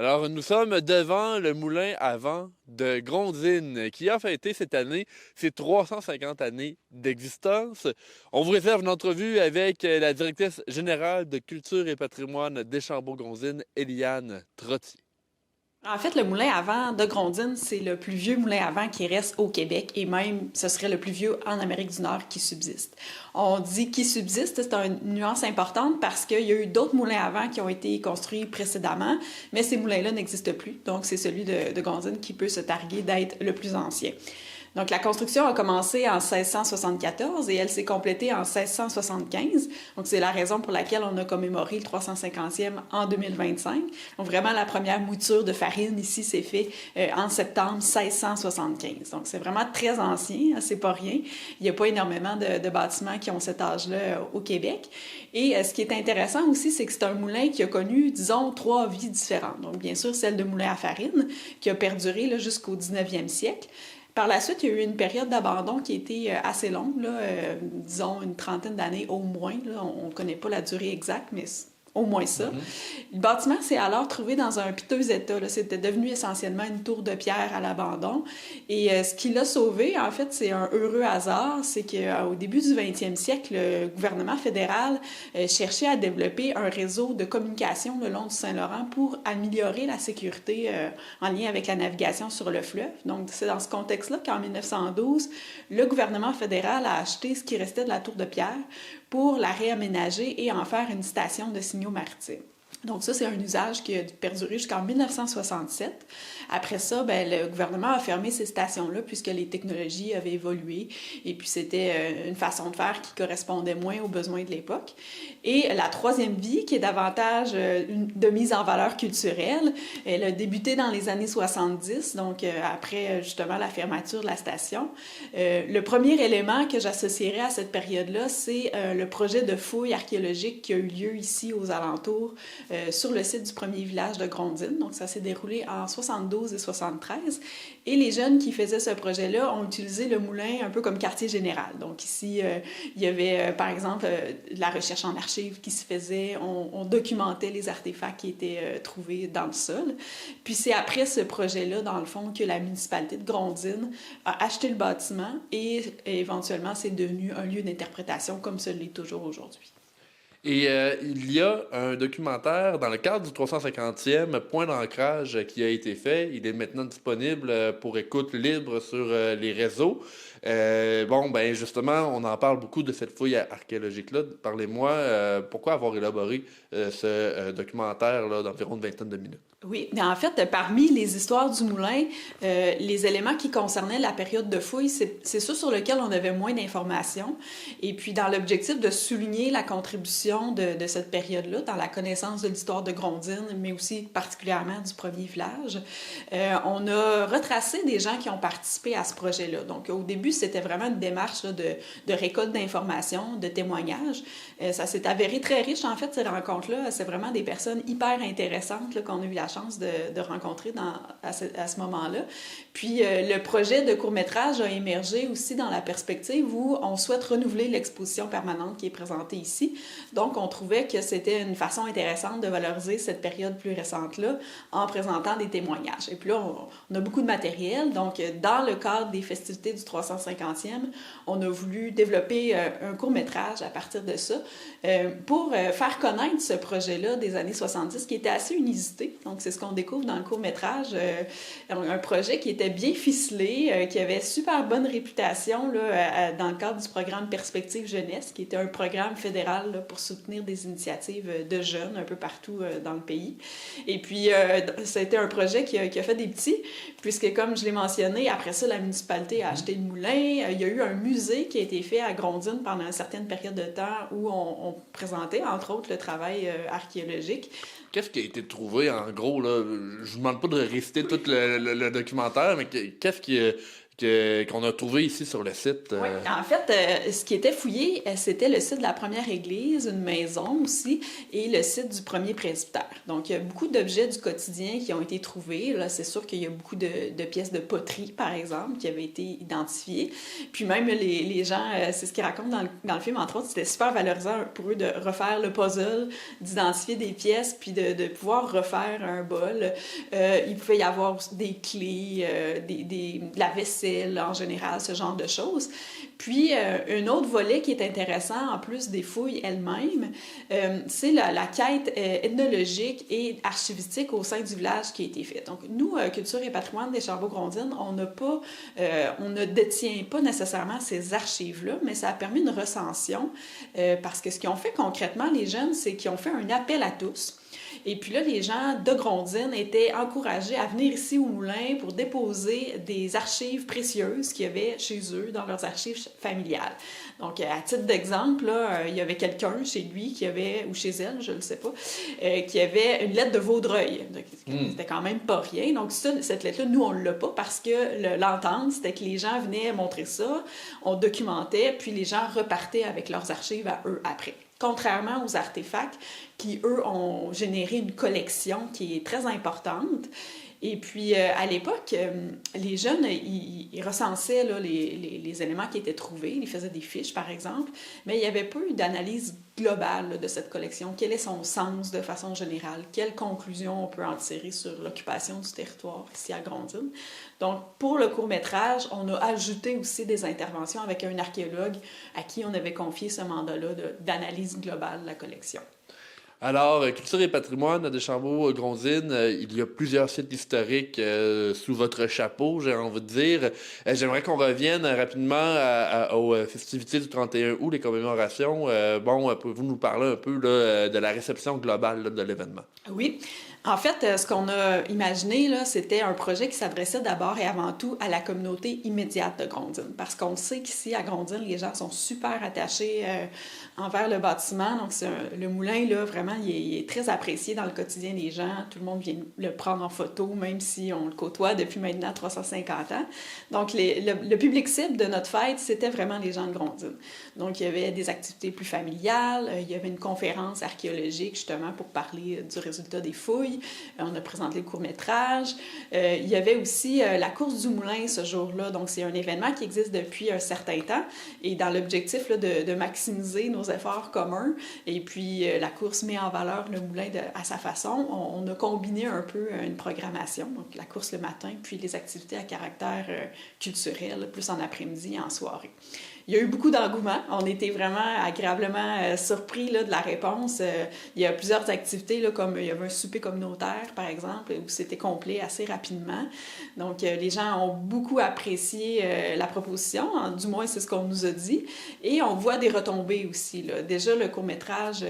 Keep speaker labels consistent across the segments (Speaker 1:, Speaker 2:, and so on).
Speaker 1: Alors, nous sommes devant le moulin à vent de Grondines, qui a fêté cette année ses 350 années d'existence. On vous réserve une entrevue avec la directrice générale de Culture et Patrimoine Deschambault-Grondines, Eliane Trottier.
Speaker 2: En fait, le moulin à vent de Grondines, c'est le plus vieux moulin à vent qui reste au Québec et même ce serait le plus vieux en Amérique du Nord qui subsiste. On dit qui subsiste, c'est une nuance importante parce qu'il y a eu d'autres moulins à vent qui ont été construits précédemment, mais ces moulins-là n'existent plus. Donc, c'est celui de Grondines qui peut se targuer d'être le plus ancien. Donc, la construction a commencé en 1674 et elle s'est complétée en 1675. Donc, c'est la raison pour laquelle on a commémoré le 350e en 2025. Donc, vraiment, la première mouture de farine ici s'est faite en septembre 1675. Donc, c'est vraiment très ancien, hein, c'est pas rien. Il n'y a pas énormément de bâtiments qui ont cet âge-là au Québec. Et ce qui est intéressant aussi, c'est que c'est un moulin qui a connu, disons, 3 vies différentes. Donc, bien sûr, celle de moulin à farine, qui a perduré là, jusqu'au 19e siècle. Par la suite, il y a eu une période d'abandon qui a été assez longue, là, disons une trentaine d'années au moins. Là. On ne connaît pas la durée exacte, mais au moins ça. Le bâtiment s'est alors trouvé dans un piteux état. Là. C'était devenu essentiellement une tour de pierre à l'abandon. Et ce qui l'a sauvé, en fait, c'est un heureux hasard. C'est qu'au début du 20e siècle, le gouvernement fédéral cherchait à développer un réseau de communication le long du Saint-Laurent pour améliorer la sécurité en lien avec la navigation sur le fleuve. Donc, c'est dans ce contexte-là qu'en 1912, le gouvernement fédéral a acheté ce qui restait de la tour de pierre pour la réaménager et en faire une station de signaux maritimes. Donc ça, c'est un usage qui a perduré jusqu'en 1967. Après ça, ben, le gouvernement a fermé ces stations-là puisque les technologies avaient évolué et puis c'était une façon de faire qui correspondait moins aux besoins de l'époque. Et la troisième vie, qui est davantage de mise en valeur culturelle, elle a débuté dans les années 70, donc après justement la fermeture de la station. Le premier élément que j'associerais à cette période-là, c'est le projet de fouilles archéologiques qui a eu lieu ici aux alentours sur le site du premier village de Grondines. Donc, ça s'est déroulé en 72 et 73. Et les jeunes qui faisaient ce projet-là ont utilisé le moulin un peu comme quartier général. Donc, ici, il y avait, par exemple, de la recherche en archives qui se faisait. On documentait les artefacts qui étaient trouvés dans le sol. Puis, c'est après ce projet-là, dans le fond, que la municipalité de Grondines a acheté le bâtiment et éventuellement, c'est devenu un lieu d'interprétation comme ce l'est toujours aujourd'hui.
Speaker 1: Et il y a un documentaire dans le cadre du 350e point d'ancrage qui a été fait. Il est maintenant disponible pour écoute libre sur les réseaux. Bon, ben justement, on en parle beaucoup de cette fouille archéologique-là. Parlez-moi, pourquoi avoir élaboré ce documentaire-là d'environ une vingtaine de minutes?
Speaker 2: Oui, mais en fait, parmi les histoires du moulin, les éléments qui concernaient la période de fouille, c'est ceux sur lesquels on avait moins d'informations. Et puis, dans l'objectif de souligner la contribution de cette période-là, dans la connaissance de l'histoire de Grondines, mais aussi particulièrement du premier village, on a retracé des gens qui ont participé à ce projet-là. Donc, au début, c'était vraiment une démarche là, de récolte d'informations, de témoignages. Ça s'est avéré très riche, en fait, ces rencontres-là. C'est vraiment des personnes hyper intéressantes là, qu'on a eu la chance de rencontrer à ce moment-là. Puis le projet de court-métrage a émergé aussi dans la perspective où on souhaite renouveler l'exposition permanente qui est présentée ici. Donc, on trouvait que c'était une façon intéressante de valoriser cette période plus récente-là en présentant des témoignages. Et puis là, on a beaucoup de matériel. Donc, dans le cadre des festivités du 350e, on a voulu développer un court-métrage à partir de ça pour faire connaître ce projet-là des années 70 qui était assez inusité. Donc, c'est ce qu'on découvre dans le court-métrage. Un projet qui était bien ficelé, qui avait super bonne réputation là, dans le cadre du programme Perspective Jeunesse, qui était un programme fédéral là, pour soutenir des initiatives de jeunes un peu partout dans le pays. Et puis, ça a été un projet qui a fait des petits, puisque comme je l'ai mentionné, après ça, la municipalité a acheté le moulin. Il y a eu un musée qui a été fait à Grondines pendant une certaine période de temps où on présentait, entre autres, le travail archéologique.
Speaker 1: Qu'est-ce qui a été trouvé, en gros, là? Je vous demande pas de réciter tout le documentaire, mais qu'est-ce qu'on a trouvé ici sur le site.
Speaker 2: Oui, en fait, ce qui était fouillé, c'était le site de la première église, une maison aussi, et le site du premier presbytère. Donc, il y a beaucoup d'objets du quotidien qui ont été trouvés. Là, c'est sûr qu'il y a beaucoup de pièces de poterie, par exemple, qui avaient été identifiées. Puis même les gens, c'est ce qu'ils racontent dans le film, entre autres, c'était super valorisant pour eux de refaire le puzzle, d'identifier des pièces, puis de pouvoir refaire un bol. Il pouvait y avoir des clés, de la vaisselle en général, ce genre de choses. Puis, un autre volet qui est intéressant, en plus des fouilles elles-mêmes, c'est la quête ethnologique et archivistique au sein du village qui a été faite. Donc, nous, Culture et patrimoine des Chambeaux-Grondines, on ne détient pas nécessairement ces archives-là, mais ça a permis une recension parce que ce qu'ils ont fait concrètement, les jeunes, c'est qu'ils ont fait un appel à tous. Et puis là, les gens de Grondines étaient encouragés à venir ici au moulin pour déposer des archives précieuses qu'il y avait chez eux dans leurs archives familiales. Donc, à titre d'exemple, là, il y avait quelqu'un chez lui qui avait, ou chez elle, je ne le sais pas, qui avait une lettre de Vaudreuil. Donc, c'était quand même pas rien. Donc, cette lettre-là, nous, on ne l'a pas parce que l'entente, c'était que les gens venaient montrer ça, on documentait, puis les gens repartaient avec leurs archives à eux après. Contrairement aux artefacts qui, eux, ont généré une collection qui est très importante. Et puis, à l'époque, les jeunes, ils recensaient là, les éléments qui étaient trouvés, ils faisaient des fiches, par exemple, mais il n'y avait pas eu d'analyse globale là, de cette collection. Quel est son sens de façon générale? Quelles conclusions on peut en tirer sur l'occupation du territoire ici à Grondines? Donc, pour le court-métrage, on a ajouté aussi des interventions avec un archéologue à qui on avait confié ce mandat-là d'analyse globale de la collection.
Speaker 1: Alors, Culture et patrimoine de Chambeaux-Grondines, il y a plusieurs sites historiques sous votre chapeau, j'ai envie de dire. J'aimerais qu'on revienne rapidement aux festivités du 31 août, les commémorations. Pouvez-vous nous parler un peu là, de la réception globale là, de l'événement?
Speaker 2: Oui. En fait, ce qu'on a imaginé, là, c'était un projet qui s'adressait d'abord et avant tout à la communauté immédiate de Grondines. Parce qu'on sait qu'ici, à Grondines, les gens sont super attachés envers le bâtiment. Donc, le moulin, là, vraiment, il est très apprécié dans le quotidien des gens. Tout le monde vient le prendre en photo, même si on le côtoie depuis maintenant 350 ans. Donc, le public cible de notre fête, c'était vraiment les gens de Grondines. Donc, il y avait des activités plus familiales. Il y avait une conférence archéologique, justement, pour parler du résultat des fouilles. On a présenté le court-métrage. Il y avait aussi la course du moulin ce jour-là. Donc, c'est un événement qui existe depuis un certain temps et dans l'objectif là, de maximiser nos efforts communs. Et puis, la course met en valeur le moulin à sa façon. On a combiné un peu une programmation, donc la course le matin, puis les activités à caractère culturel, plus en après-midi et en soirée. Il y a eu beaucoup d'engouement. On était vraiment agréablement surpris là, de la réponse. Il y a plusieurs activités, là, comme il y avait un souper communautaire, par exemple, où c'était complet assez rapidement. Donc, les gens ont beaucoup apprécié la proposition. Du moins, c'est ce qu'on nous a dit. Et on voit des retombées aussi. Là. Déjà, le court-métrage,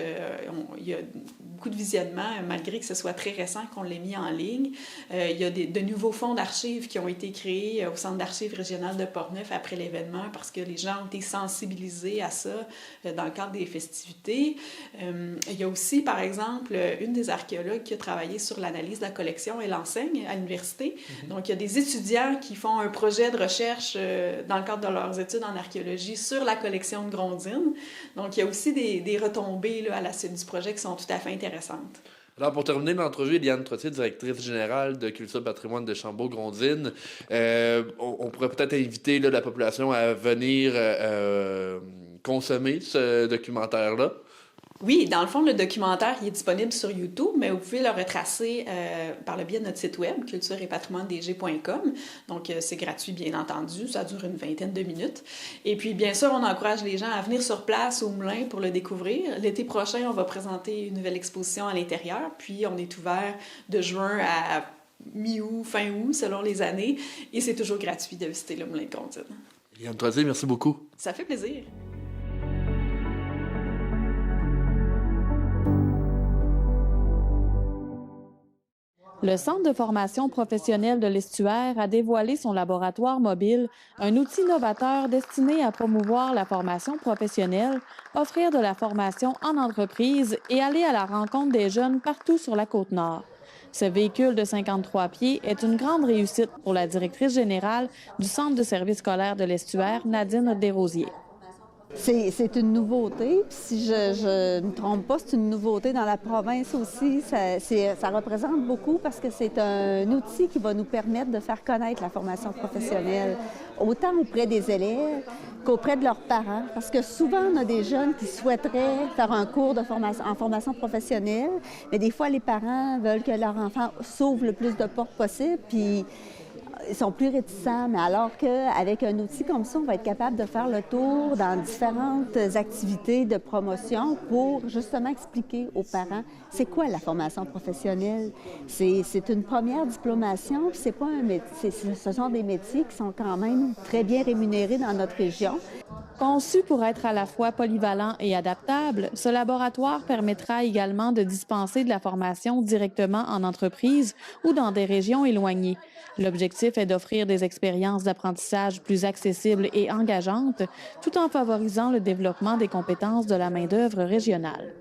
Speaker 2: il y a beaucoup de visionnements, malgré que ce soit très récent qu'on l'ait mis en ligne. Il y a de nouveaux fonds d'archives qui ont été créés au Centre d'archives régional de Portneuf après l'événement parce que les gens ont été sensibilisés à ça dans le cadre des festivités. Il y a aussi, par exemple, une des archéologues qui a travaillé sur l'analyse de la collection. Elle enseigne à l'université. Donc, il y a des étudiants qui font un projet de recherche dans le cadre de leurs études en archéologie sur la collection de Grondines. Donc, il y a aussi des retombées là, à la suite du projet qui sont tout à fait intéressantes.
Speaker 1: Alors, pour terminer l'entrevue, Eliane Trottier, directrice générale de Culture Patrimoine de Chambeaux-Grondines, on pourrait peut-être inviter là, la population à venir consommer ce documentaire-là.
Speaker 2: Oui, dans le fond, le documentaire il est disponible sur YouTube, mais vous pouvez le retracer par le biais de notre site web, culture-et-patrimoine-dg.com. Donc, c'est gratuit, bien entendu. Ça dure une vingtaine de minutes. Et puis, bien sûr, on encourage les gens à venir sur place au Moulin pour le découvrir. L'été prochain, on va présenter une nouvelle exposition à l'intérieur. Puis, on est ouvert de juin à mi-août, fin août, selon les années. Et c'est toujours gratuit de visiter le Moulin de Grondines.
Speaker 1: Eliane Trottier, merci beaucoup.
Speaker 2: Ça fait plaisir.
Speaker 3: Le Centre de formation professionnelle de l'Estuaire a dévoilé son laboratoire mobile, un outil novateur destiné à promouvoir la formation professionnelle, offrir de la formation en entreprise et aller à la rencontre des jeunes partout sur la Côte-Nord. Ce véhicule de 53 pieds est une grande réussite pour la directrice générale du Centre de services scolaires de l'Estuaire, Nadine Desrosiers.
Speaker 4: C'est une nouveauté. Puis si je ne me trompe pas, c'est une nouveauté dans la province aussi. Ça représente beaucoup parce que c'est un outil qui va nous permettre de faire connaître la formation professionnelle, autant auprès des élèves qu'auprès de leurs parents. Parce que souvent, on a des jeunes qui souhaiteraient faire un cours de en formation professionnelle, mais des fois, les parents veulent que leur enfant s'ouvre le plus de portes possible, puis ils sont plus réticents, mais alors qu'avec un outil comme ça, on va être capable de faire le tour dans différentes activités de promotion pour justement expliquer aux parents c'est quoi la formation professionnelle. C'est une première diplomation, puis c'est pas un métier, ce sont des métiers qui sont quand même très bien rémunérés dans notre région.
Speaker 3: Conçu pour être à la fois polyvalent et adaptable, ce laboratoire permettra également de dispenser de la formation directement en entreprise ou dans des régions éloignées. L'objectif est d'offrir des expériences d'apprentissage plus accessibles et engageantes, tout en favorisant le développement des compétences de la main-d'œuvre régionale.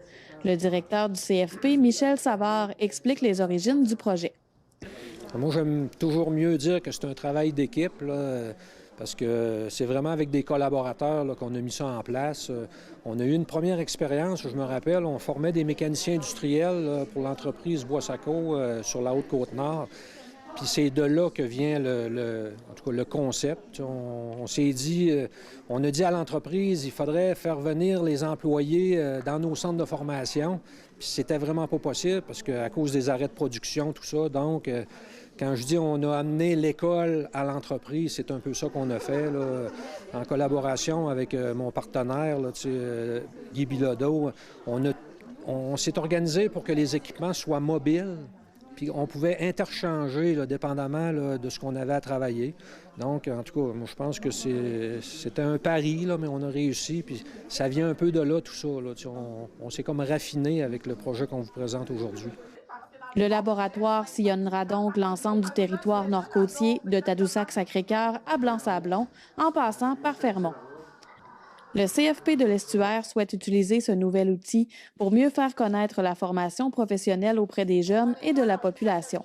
Speaker 3: Le directeur du CFP, Michel Savard, explique les origines du projet.
Speaker 5: Moi, j'aime toujours mieux dire que c'est un travail d'équipe, là, parce que c'est vraiment avec des collaborateurs là, qu'on a mis ça en place. On a eu une première expérience, je me rappelle, on formait des mécaniciens industriels là, pour l'entreprise Boissaco sur la Haute-Côte-Nord. Puis c'est de là que vient en tout cas, le concept. On s'est dit, on a dit à l'entreprise, il faudrait faire venir les employés dans nos centres de formation. Puis c'était vraiment pas possible parce qu'à cause des arrêts de production, tout ça. Donc, quand je dis on a amené l'école à l'entreprise, c'est un peu ça qu'on a fait, là, en collaboration avec mon partenaire, là, Guy Bilodeau. On s'est organisé pour que les équipements soient mobiles. Puis on pouvait interchanger, là, dépendamment là, de ce qu'on avait à travailler. Donc, en tout cas, moi, je pense que c'était un pari, là, mais on a réussi. Puis ça vient un peu de là, tout ça. Là. On s'est comme raffiné avec le projet qu'on vous présente aujourd'hui.
Speaker 3: Le laboratoire sillonnera donc l'ensemble du territoire nord-côtier, de Tadoussac-Sacré-Cœur à Blanc-Sablon, en passant par Fermont. Le CFP de l'Estuaire souhaite utiliser ce nouvel outil pour mieux faire connaître la formation professionnelle auprès des jeunes et de la population.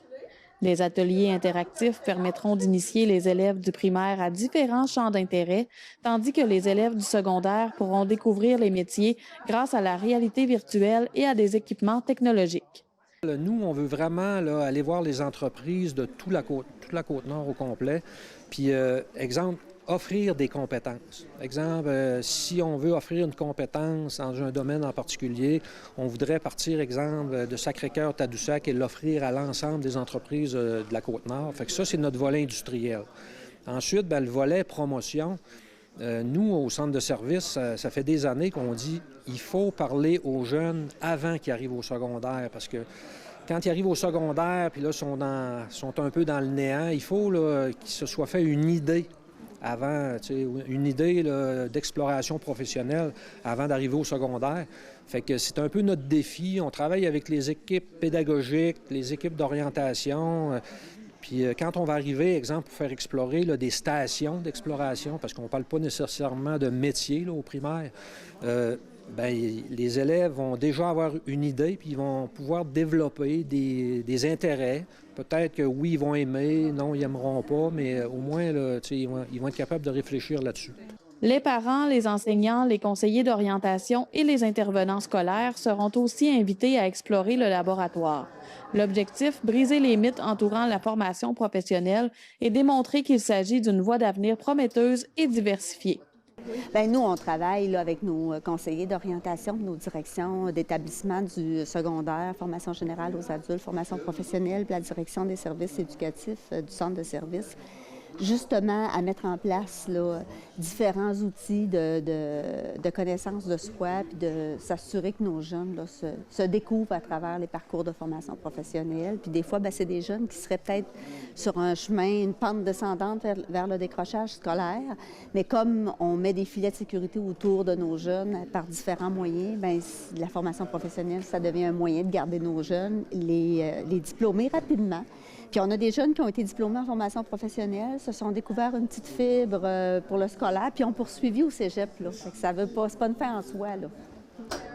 Speaker 3: Des ateliers interactifs permettront d'initier les élèves du primaire à différents champs d'intérêt, tandis que les élèves du secondaire pourront découvrir les métiers grâce à la réalité virtuelle et à des équipements technologiques.
Speaker 5: Nous, on veut vraiment là, aller voir les entreprises de toute la Côte-Nord au complet. Puis, exemple, offrir des compétences. Exemple, si on veut offrir une compétence dans un domaine en particulier, on voudrait partir, exemple, de Sacré-Cœur-Tadoussac et l'offrir à l'ensemble des entreprises de la Côte-Nord. Fait que ça, c'est notre volet industriel. Ensuite, bien, le volet promotion. Nous, au centre de service, ça fait des années qu'on dit il faut parler aux jeunes avant qu'ils arrivent au secondaire parce que quand ils arrivent au secondaire, puis là, sont un peu dans le néant, il faut qu'ils se soient fait une idée avant, une idée d'exploration professionnelle avant d'arriver au secondaire. Fait que c'est un peu notre défi. On travaille avec les équipes pédagogiques, les équipes d'orientation. Puis quand on va arriver, exemple, pour faire explorer des stations d'exploration, parce qu'on ne parle pas nécessairement de métier au primaire, les élèves vont déjà avoir une idée, puis ils vont pouvoir développer des intérêts. Peut-être que oui, ils vont aimer, non, ils n'aimeront pas, mais au moins, là, ils vont être capables de réfléchir là-dessus.
Speaker 3: Les parents, les enseignants, les conseillers d'orientation et les intervenants scolaires seront aussi invités à explorer le laboratoire. L'objectif, briser les mythes entourant la formation professionnelle et démontrer qu'il s'agit d'une voie d'avenir prometteuse et diversifiée.
Speaker 4: Bien, nous, on travaille là, avec nos conseillers d'orientation, nos directions d'établissement du secondaire, formation générale aux adultes, formation professionnelle, puis la direction des services éducatifs du centre de services, justement à mettre en place là, différents outils de connaissance de soi, puis de s'assurer que nos jeunes là, se découvrent à travers les parcours de formation professionnelle. Puis des fois, bien, c'est des jeunes qui seraient peut-être sur un chemin, une pente descendante vers le décrochage scolaire, mais comme on met des filets de sécurité autour de nos jeunes par différents moyens, bien, la formation professionnelle, ça devient un moyen de garder nos jeunes, les diplômer rapidement. Puis on a des jeunes qui ont été diplômés en formation professionnelle, se sont découverts une petite fibre pour le scolaire, puis ont poursuivi au cégep. Là. Fait que ça veut pas, c'est pas une fin en soi. Là.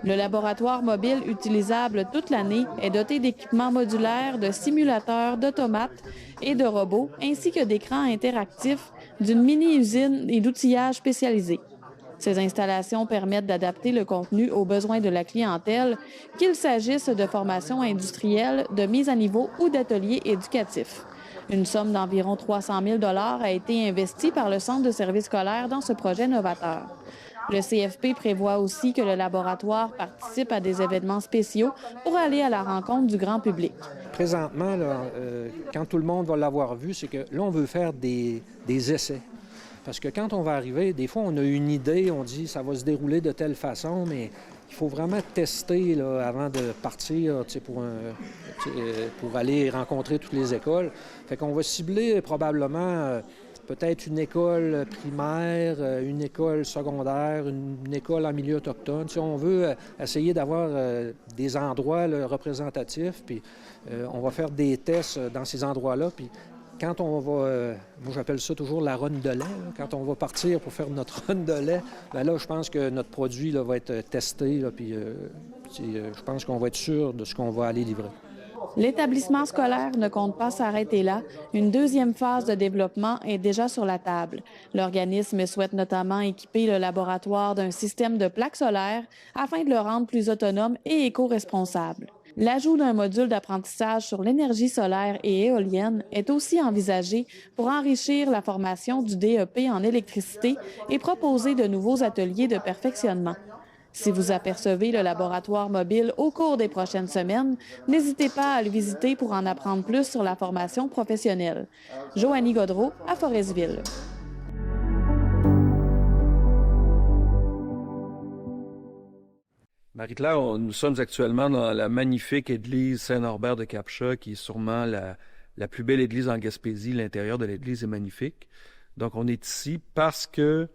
Speaker 3: Le laboratoire mobile utilisable toute l'année est doté d'équipements modulaires, de simulateurs, d'automates et de robots, ainsi que d'écrans interactifs, d'une mini-usine et d'outillage spécialisés. Ces installations permettent d'adapter le contenu aux besoins de la clientèle, qu'il s'agisse de formations industrielles, de mise à niveau ou d'ateliers éducatifs. Une somme d'environ 300 000 $ a été investie par le Centre de services scolaires dans ce projet novateur. Le CFP prévoit aussi que le laboratoire participe à des événements spéciaux pour aller à la rencontre du grand public.
Speaker 5: Présentement, là, quand tout le monde va l'avoir vu, c'est que là, on veut faire des essais. Parce que quand on va arriver, des fois, on a une idée, on dit ça va se dérouler de telle façon, mais il faut vraiment tester là, avant de partir pour aller rencontrer toutes les écoles. Fait qu'on va cibler probablement peut-être une école primaire, une école secondaire, une école en milieu autochtone. Si on veut essayer d'avoir des endroits là, représentatifs, puis on va faire des tests dans ces endroits-là, puis quand on va, moi j'appelle ça toujours la run de lait, là. Quand on va partir pour faire notre run de lait, bien là, je pense que notre produit là, va être testé, là, puis je pense qu'on va être sûr de ce qu'on va aller livrer.
Speaker 3: L'établissement scolaire ne compte pas s'arrêter là. Une deuxième phase de développement est déjà sur la table. L'organisme souhaite notamment équiper le laboratoire d'un système de plaques solaires afin de le rendre plus autonome et éco-responsable. L'ajout d'un module d'apprentissage sur l'énergie solaire et éolienne est aussi envisagé pour enrichir la formation du DEP en électricité et proposer de nouveaux ateliers de perfectionnement. Si vous apercevez le laboratoire mobile au cours des prochaines semaines, n'hésitez pas à le visiter pour en apprendre plus sur la formation professionnelle. Joanie Godreau, à Forestville.
Speaker 6: Marie-Claire, nous sommes actuellement dans la magnifique église Saint-Norbert de Capcha, qui est sûrement la plus belle église en Gaspésie. L'intérieur de l'église est magnifique. Donc, on est ici parce que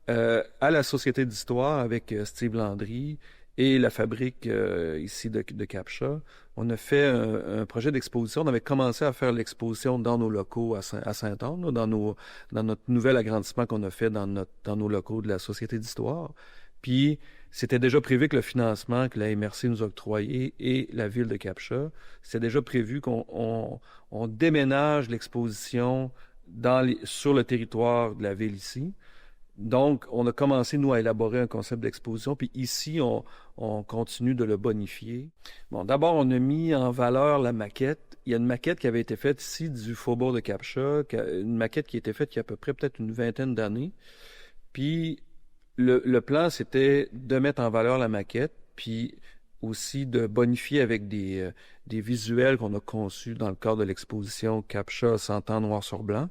Speaker 6: à la Société d'histoire avec Steve Landry et la fabrique ici de Capcha, on a fait un projet d'exposition. On avait commencé à faire l'exposition dans nos locaux à Saint-Anne, là, dans notre nouvel agrandissement qu'on a fait dans nos locaux de la Société d'histoire. Puis, c'était déjà prévu que le financement que la MRC nous a octroyé et la ville de Capcha, c'était déjà prévu qu'on déménage l'exposition sur le territoire de la ville ici. Donc, on a commencé, nous, à élaborer un concept d'exposition, puis ici, on continue de le bonifier. Bon, d'abord, on a mis en valeur la maquette. Il y a une maquette qui avait été faite ici du faubourg de Capcha, une maquette qui a été faite il y a à peu près peut-être une vingtaine d'années. Puis, le plan, c'était de mettre en valeur la maquette, puis aussi de bonifier avec des visuels qu'on a conçus dans le cadre de l'exposition Capcha 100 ans noir sur blanc,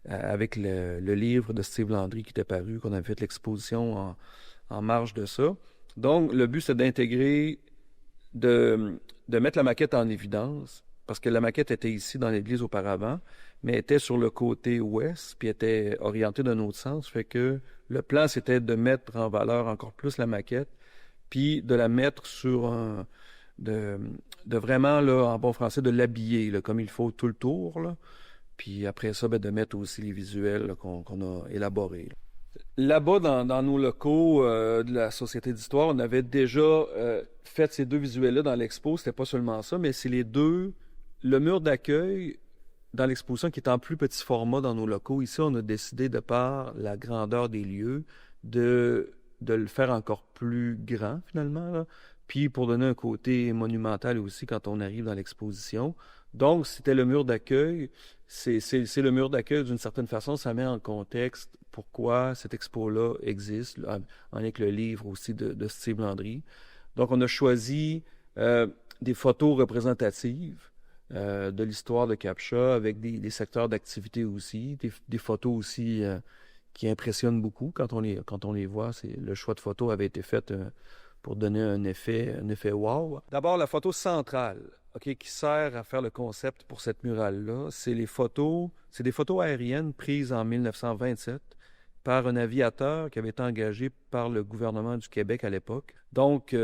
Speaker 6: avec le livre de Steve Landry qui était paru, qu'on avait fait l'exposition en marge de ça. Donc, le but, c'est d'intégrer, de mettre la maquette en évidence, parce que la maquette était ici dans l'église auparavant, mais était sur le côté ouest, puis était orientée d'un autre sens, fait que le plan, c'était de mettre en valeur encore plus la maquette, puis de la mettre sur de vraiment, là, en bon français, de l'habiller, là, comme il faut tout le tour, là. Puis après ça, de mettre aussi les visuels là, qu'on a élaborés. Là-bas, dans nos locaux de la Société d'histoire, on avait déjà fait ces deux visuels-là dans l'expo. C'était pas seulement ça, mais c'est le mur d'accueil dans l'exposition qui est en plus petit format dans nos locaux. Ici, on a décidé, de par la grandeur des lieux, de le faire encore plus grand, finalement, là. Puis pour donner un côté monumental aussi quand on arrive dans l'exposition. Donc, c'était le mur d'accueil. C'est le mur d'accueil d'une certaine façon. Ça met en contexte pourquoi cette expo-là existe, là, avec le livre aussi de Steve Landry. Donc, on a choisi des photos représentatives de l'histoire de Capcha avec des secteurs d'activité aussi, des photos aussi qui impressionnent beaucoup quand on les voit. Le choix de photos avait été fait pour donner un effet wow. D'abord, la photo centrale, qui sert à faire le concept pour cette murale-là, c'est des photos aériennes prises en 1927 par un aviateur qui avait été engagé par le gouvernement du Québec à l'époque. Donc,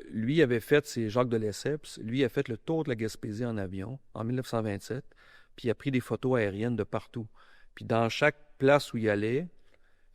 Speaker 6: lui avait fait, c'est Jacques de Lesseps, lui a fait le tour de la Gaspésie en avion en 1927, puis il a pris des photos aériennes de partout. Puis dans chaque place où il allait,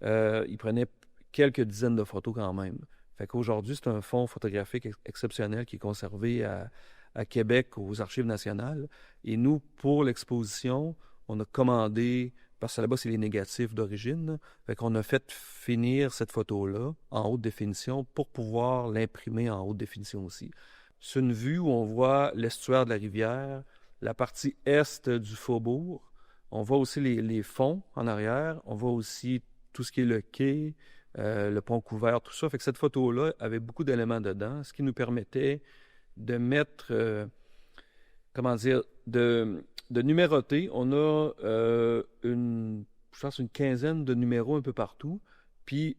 Speaker 6: il prenait quelques dizaines de photos quand même. Fait qu'aujourd'hui, c'est un fonds photographique exceptionnel qui est conservé à Québec, aux Archives nationales. Et nous, pour l'exposition, on a commandé, parce que là-bas, c'est les négatifs d'origine, fait qu'on a fait finir cette photo-là en haute définition pour pouvoir l'imprimer en haute définition aussi. C'est une vue où on voit l'estuaire de la rivière, la partie est du faubourg. On voit aussi les fonds en arrière. On voit aussi tout ce qui est le quai, le pont couvert, tout ça. Fait que cette photo-là avait beaucoup d'éléments dedans, ce qui nous permettait de mettre, de numéroter. On a je pense une quinzaine de numéros un peu partout. Puis,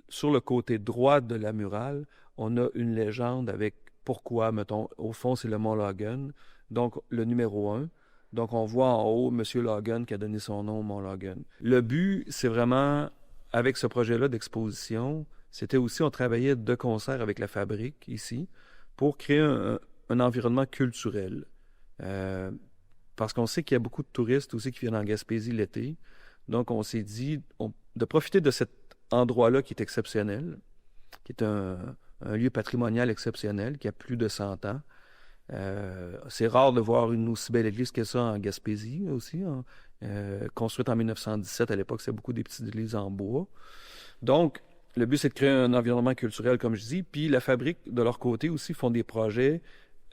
Speaker 6: sur le côté droit de la murale, on a une légende avec pourquoi, mettons, au fond, c'est le Mont Logan. Donc, le numéro 1. Donc, on voit en haut M. Logan qui a donné son nom au Mont Logan. Le but, c'est vraiment, avec ce projet-là d'exposition, c'était aussi, on travaillait de concert avec la fabrique ici pour créer un environnement culturel. Parce qu'on sait qu'il y a beaucoup de touristes aussi qui viennent en Gaspésie l'été. Donc, on s'est dit de profiter de cet endroit-là qui est exceptionnel, qui est un lieu patrimonial exceptionnel, qui a plus de 100 ans. C'est rare de voir une aussi belle église que ça en Gaspésie aussi, construite en 1917. À l'époque, c'est beaucoup des petites églises en bois. Donc, le but, c'est de créer un environnement culturel, comme je dis. Puis la fabrique, de leur côté aussi, font des projets.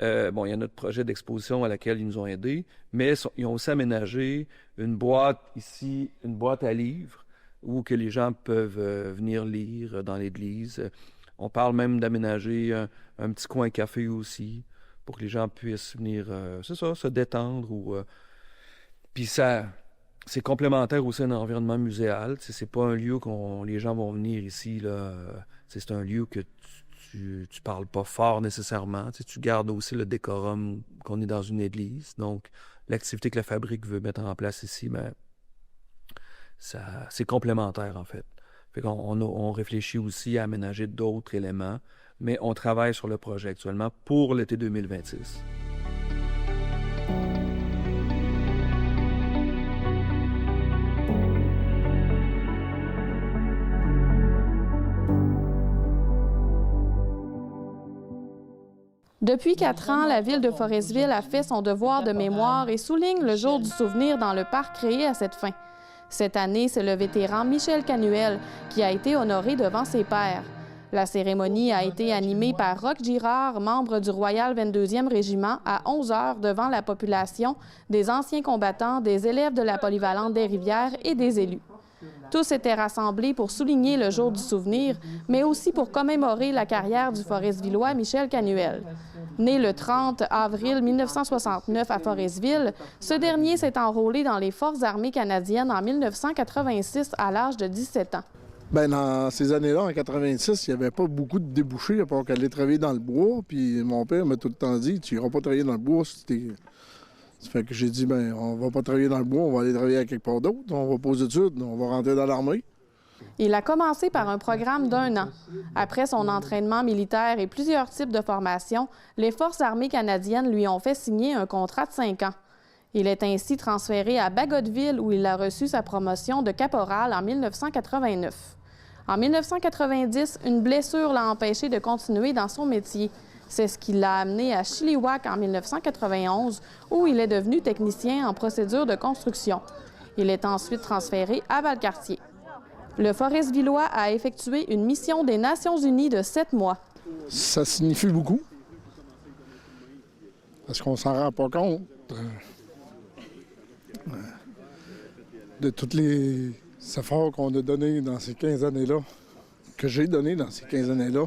Speaker 6: Il y a notre projet d'exposition à laquelle ils nous ont aidés, mais ils ont aussi aménagé une boîte ici, une boîte à livres, où que les gens peuvent venir lire dans l'église. On parle même d'aménager un petit coin café aussi, pour que les gens puissent venir, se détendre. Puis ça, c'est complémentaire aussi à un environnement muséal. C'est pas un lieu les gens vont venir ici, là. C'est un lieu que tu parles pas fort nécessairement. Tu gardes aussi le décorum qu'on est dans une église. Donc, l'activité que la fabrique veut mettre en place ici, c'est complémentaire, en fait. Fait on réfléchit aussi à aménager d'autres éléments, mais on travaille sur le projet actuellement pour l'été 2026.
Speaker 3: Depuis 4 ans, la ville de Forestville a fait son devoir de mémoire et souligne le jour du souvenir dans le parc créé à cette fin. Cette année, c'est le vétéran Michel Canuel qui a été honoré devant ses pairs. La cérémonie a été animée par Roch Girard, membre du Royal 22e Régiment, à 11 heures devant la population, des anciens combattants, des élèves de la polyvalente des Rivières et des élus. Tous étaient rassemblés pour souligner le jour du souvenir, mais aussi pour commémorer la carrière du Foresvillois Michel Canuel. Né le 30 avril 1969 à Forestville, ce dernier s'est enrôlé dans les Forces armées canadiennes en 1986 à l'âge de 17 ans.
Speaker 7: Bien, dans ces années-là, en 86, il n'y avait pas beaucoup de débouchés à part qu'aller travailler dans le bois. Puis mon père m'a tout le temps dit, tu n'iras pas travailler dans le bois si t'es... Ça fait que j'ai dit, bien, on va pas travailler dans le bois, on va aller travailler à quelque part d'autre. On va poser études, on va rentrer dans l'armée.
Speaker 3: Il a commencé par un programme d'1 an. Après son entraînement militaire et plusieurs types de formations, les Forces armées canadiennes lui ont fait signer un contrat de 5 ans. Il est ainsi transféré à Bagotville où il a reçu sa promotion de caporal en 1989. En 1990, une blessure l'a empêché de continuer dans son métier. C'est ce qui l'a amené à Chilliwack en 1991, où il est devenu technicien en procédure de construction. Il est ensuite transféré à Valcartier. Le Foresvillois a effectué une mission des Nations unies de 7 mois.
Speaker 7: Ça signifie beaucoup, parce qu'on s'en rend pas compte de tous les efforts qu'on a donnés dans ces 15 années-là, que j'ai donné dans ces 15 années-là.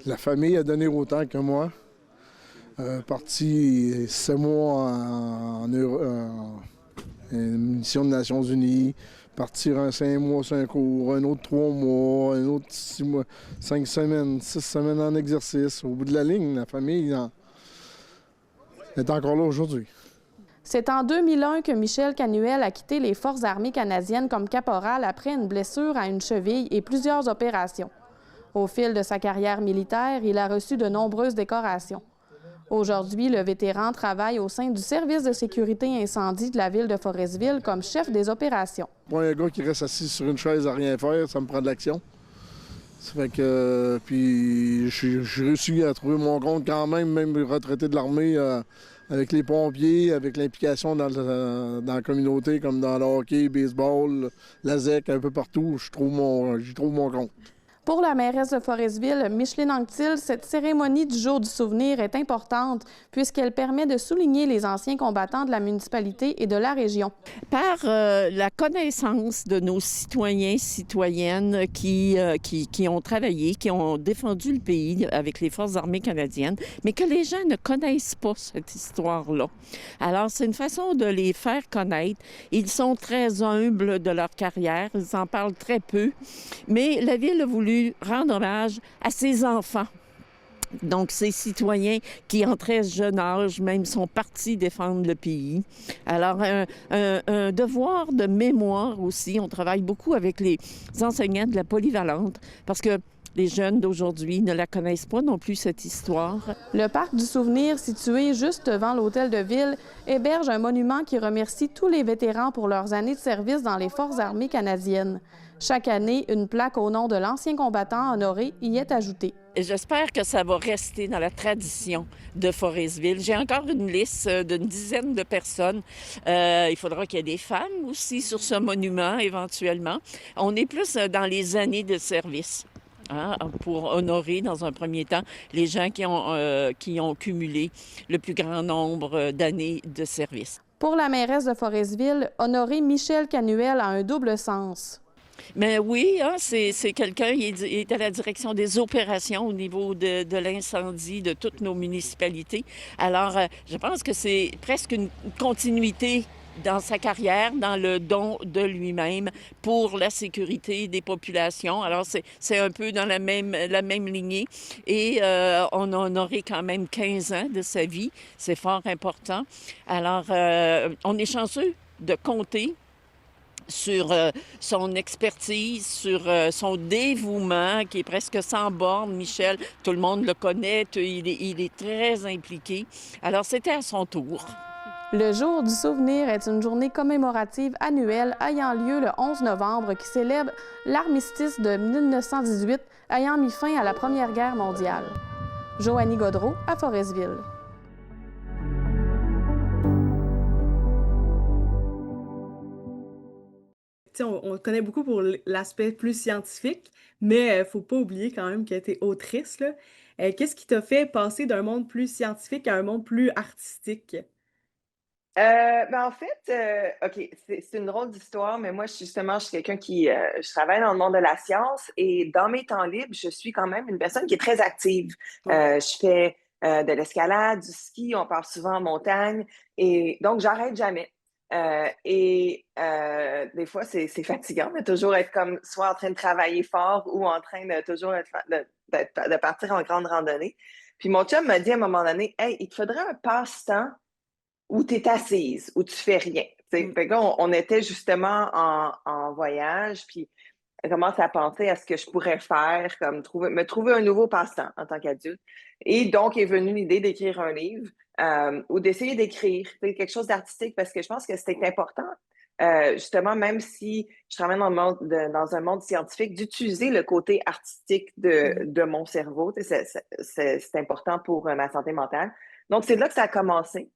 Speaker 7: La famille a donné autant que moi. Parti 7 mois en une mission des Nations unies, partir un 5 mois sur un cours, un autre 3 mois, un autre 6 mois, 5 semaines, 6 semaines en exercice. Au bout de la ligne, la famille est encore là aujourd'hui.
Speaker 3: C'est en 2001 que Michel Canuel a quitté les Forces armées canadiennes comme caporal après une blessure à une cheville et plusieurs opérations. Au fil de sa carrière militaire, il a reçu de nombreuses décorations. Aujourd'hui, le vétéran travaille au sein du service de sécurité incendie de la ville de Forestville comme chef des opérations.
Speaker 7: Moi, un gars qui reste assis sur une chaise à rien faire, ça me prend de l'action. Ça fait que, puis j'ai réussi à trouver mon compte quand même retraité de l'armée, avec les pompiers, avec l'implication dans la communauté, comme dans le hockey, baseball, la ZEC, un peu partout, j'y trouve mon compte.
Speaker 3: Pour la mairesse de Forestville, Micheline Anctil, cette cérémonie du Jour du souvenir est importante puisqu'elle permet de souligner les anciens combattants de la municipalité et de la région.
Speaker 8: Par la connaissance de nos citoyens, citoyennes qui ont travaillé, qui ont défendu le pays avec les Forces armées canadiennes, mais que les gens ne connaissent pas cette histoire-là. Alors, c'est une façon de les faire connaître. Ils sont très humbles de leur carrière, ils en parlent très peu, mais la Ville a voulu rendre hommage à ses enfants. Donc, ces citoyens qui, en très jeune âge, même, sont partis défendre le pays. Alors, un devoir de mémoire aussi. On travaille beaucoup avec les enseignants de la polyvalente parce que les jeunes d'aujourd'hui ne la connaissent pas non plus, cette histoire.
Speaker 3: Le parc du souvenir, situé juste devant l'hôtel de ville, héberge un monument qui remercie tous les vétérans pour leurs années de service dans les Forces armées canadiennes. Chaque année, une plaque au nom de l'ancien combattant honoré y est ajoutée.
Speaker 8: Et j'espère que ça va rester dans la tradition de Forestville. J'ai encore une liste d'une dizaine de personnes. Il faudra qu'il y ait des femmes aussi sur ce monument, éventuellement. On est plus dans les années de service. Pour honorer, dans un premier temps, les gens qui ont cumulé le plus grand nombre d'années de service.
Speaker 3: Pour la mairesse de Forestville, honorer Michel Canuel a un double sens.
Speaker 8: Mais oui, c'est quelqu'un, il est à la direction des opérations au niveau de l'incendie de toutes nos municipalités. Alors, je pense que c'est presque une continuité dans sa carrière, dans le don de lui-même pour la sécurité des populations. Alors, c'est un peu dans la même lignée. Et on a honoré quand même 15 ans de sa vie. C'est fort important. Alors, on est chanceux de compter sur son expertise, sur son dévouement qui est presque sans borne. Michel, tout le monde le connaît, il est très impliqué. Alors, c'était à son tour.
Speaker 3: Le Jour du souvenir est une journée commémorative annuelle ayant lieu le 11 novembre qui célèbre l'armistice de 1918 ayant mis fin à la Première Guerre mondiale. Joanie Gaudreau à Forestville.
Speaker 9: On le connaît beaucoup pour l'aspect plus scientifique, mais il ne faut pas oublier quand même qu'elle était autrice, là. Qu'est-ce qui t'a fait passer d'un monde plus scientifique à un monde plus artistique?
Speaker 10: En fait, OK, c'est une drôle d'histoire, mais moi, je suis quelqu'un qui, je travaille dans le monde de la science et dans mes temps libres, je suis quand même une personne qui est très active. Je fais de l'escalade, du ski, on part souvent en montagne et donc j'arrête jamais. Des fois, c'est fatigant de toujours être comme soit en train de travailler fort ou en train de toujours de partir en grande randonnée. Puis mon chum m'a dit à un moment donné, hey, il te faudrait un passe-temps où tu es assise, où tu fais rien. Fait que là, on était justement en voyage, puis elle commence à penser à ce que je pourrais faire, comme me trouver un nouveau passe-temps en tant qu'adulte. Et donc est venue l'idée d'écrire un livre ou d'essayer d'écrire quelque chose d'artistique parce que je pense que c'était important, justement, même si je travaille dans un monde scientifique, d'utiliser le côté artistique de mon cerveau. C'est important pour ma santé mentale. Donc, c'est là que ça a commencé.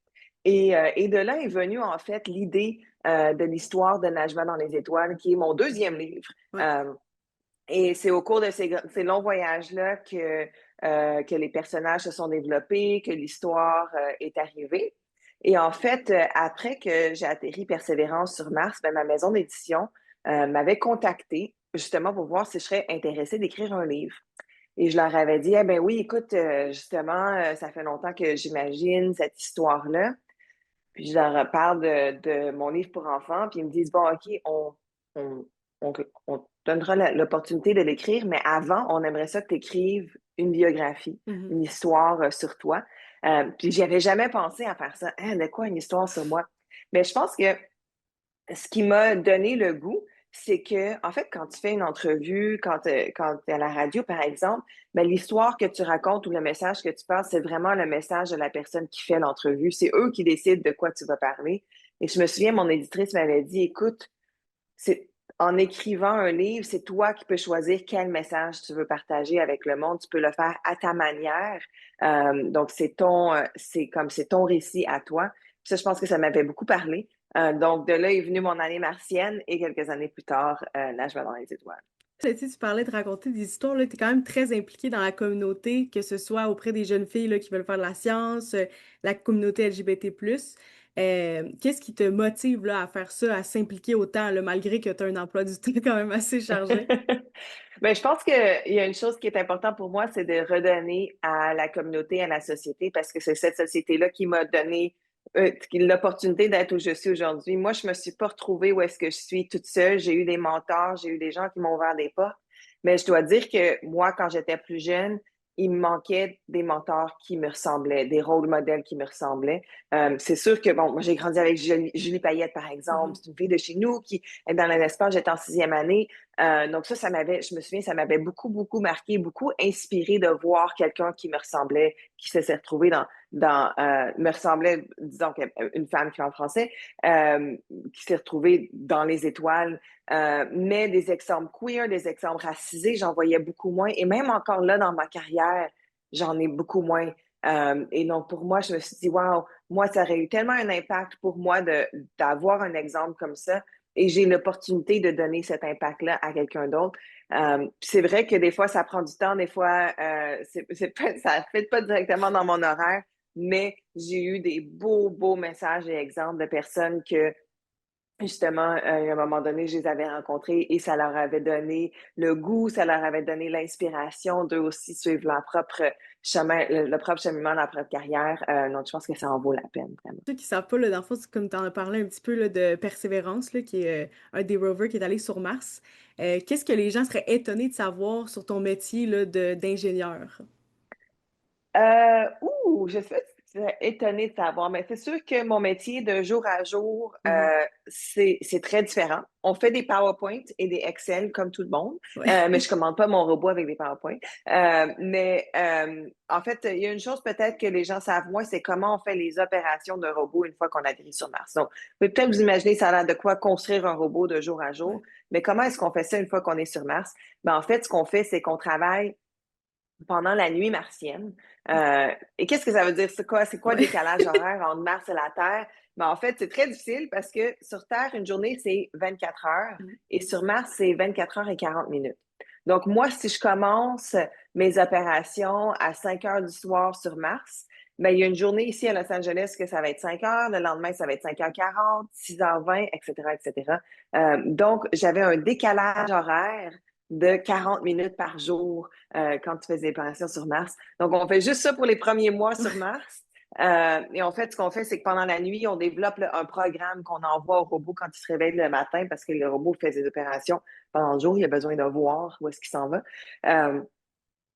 Speaker 10: Et de là est venue, en fait, l'idée de l'histoire de Najma dans les étoiles, qui est mon deuxième livre. Et c'est au cours de ces longs voyages-là que les personnages se sont développés, que l'histoire est arrivée. Et en fait, après que j'ai atterri Persévérance sur Mars, ma maison d'édition m'avait contactée justement pour voir si je serais intéressée d'écrire un livre. Et je leur avais dit, oui, écoute, justement, ça fait longtemps que j'imagine cette histoire-là. Puis je leur parle de mon livre pour enfants, puis ils me disent, bon, OK, on donnera l'opportunité de l'écrire, mais avant, on aimerait ça que tu écrives une biographie, une histoire sur toi. Puis j'y avais jamais pensé à faire ça. De quoi une histoire sur moi? Mais je pense que ce qui m'a donné le goût, c'est que, en fait, quand tu fais une entrevue, quand tu es à la radio, par exemple, l'histoire que tu racontes ou le message que tu passes, c'est vraiment le message de la personne qui fait l'entrevue. C'est eux qui décident de quoi tu vas parler. Et je me souviens, mon éditrice m'avait dit, écoute, en écrivant un livre, c'est toi qui peux choisir quel message tu veux partager avec le monde. Tu peux le faire à ta manière. Donc, c'est ton récit à toi. Puis ça, je pense que ça m'avait beaucoup parlé. Donc, de là est venue mon année martienne et quelques années plus tard, Nagement dans les étoiles.
Speaker 9: Tu parlais de raconter des histoires, tu es quand même très impliqué dans la communauté, que ce soit auprès des jeunes filles là, qui veulent faire de la science, la communauté LGBT+. Qu'est-ce qui te motive là, à faire ça, à s'impliquer autant, là, malgré que tu as un emploi du temps quand même assez chargé?
Speaker 10: Ben, je pense qu'il y a une chose qui est importante pour moi, c'est de redonner à la communauté, à la société, parce que c'est cette société-là qui m'a donné l'opportunité d'être où je suis aujourd'hui. Moi, je me suis pas retrouvée où est-ce que je suis toute seule. J'ai eu des mentors, j'ai eu des gens qui m'ont ouvert des portes. Mais je dois dire que moi, quand j'étais plus jeune, il me manquait des mentors qui me ressemblaient, des rôles modèles qui me ressemblaient. C'est sûr que, bon, moi, j'ai grandi avec Julie Payette, par exemple. C'est une fille de chez nous qui est dans l'espace. J'étais en 6e année. Donc je me souviens, ça m'avait beaucoup, beaucoup marqué, beaucoup inspiré de voir quelqu'un qui me ressemblait, qui s'est retrouvé me ressemblait, disons, une femme qui est en français, qui s'est retrouvée dans les étoiles. Mais des exemples queer, des exemples racisés, j'en voyais beaucoup moins. Et même encore là, dans ma carrière, j'en ai beaucoup moins. Et donc, pour moi, je me suis dit, wow, moi, ça aurait eu tellement un impact pour moi d'avoir un exemple comme ça. Et j'ai l'opportunité de donner cet impact-là à quelqu'un d'autre. C'est vrai que des fois, ça prend du temps, des fois, ça ne fait pas directement dans mon horaire, mais j'ai eu des beaux, beaux messages et exemples de personnes que, justement, à un moment donné, je les avais rencontrés et ça leur avait donné le goût, ça leur avait donné l'inspiration d'eux aussi suivre leur propre chemin, le propre cheminement, leur propre carrière. Donc, je pense que ça en vaut la peine, vraiment.
Speaker 9: Ceux qui ne savent pas, là, dans le fond, c'est comme tu en as parlé un petit peu là, de Persévérance, là, qui est un des rovers qui est allé sur Mars. Qu'est-ce que les gens seraient étonnés de savoir sur ton métier là, d'ingénieur?
Speaker 10: Je suis étonnée de savoir, mais c'est sûr que mon métier de jour à jour, c'est très différent. On fait des PowerPoint et des Excel comme tout le monde, mais je commande pas mon robot avec des PowerPoint. En fait, il y a une chose peut-être que les gens savent moins, c'est comment on fait les opérations d'un robot une fois qu'on atterrit sur Mars. Donc, vous pouvez peut-être vous imaginer ça a l'air de quoi construire un robot de jour à jour, mais comment est-ce qu'on fait ça une fois qu'on est sur Mars? Ben, en fait, ce qu'on fait, c'est qu'on travaille pendant la nuit martienne. Et qu'est-ce que ça veut dire? C'est quoi le décalage horaire entre Mars et la Terre? Ben, en fait, c'est très difficile parce que sur Terre, une journée, c'est 24 heures et sur Mars, c'est 24 heures et 40 minutes. Donc, moi, si je commence mes opérations à 5 heures du soir sur Mars, ben, il y a une journée ici à Los Angeles que ça va être 5 heures, le lendemain, ça va être 5h40, 6h20, etc., etc. Donc, j'avais un décalage horaire de 40 minutes par jour quand tu fais des opérations sur Mars. Donc, on fait juste ça pour les premiers mois sur Mars. Et en fait, ce qu'on fait, c'est que pendant la nuit, on développe un programme qu'on envoie au robot quand il se réveille le matin parce que le robot fait des opérations pendant le jour. Il a besoin de voir où est-ce qu'il s'en va.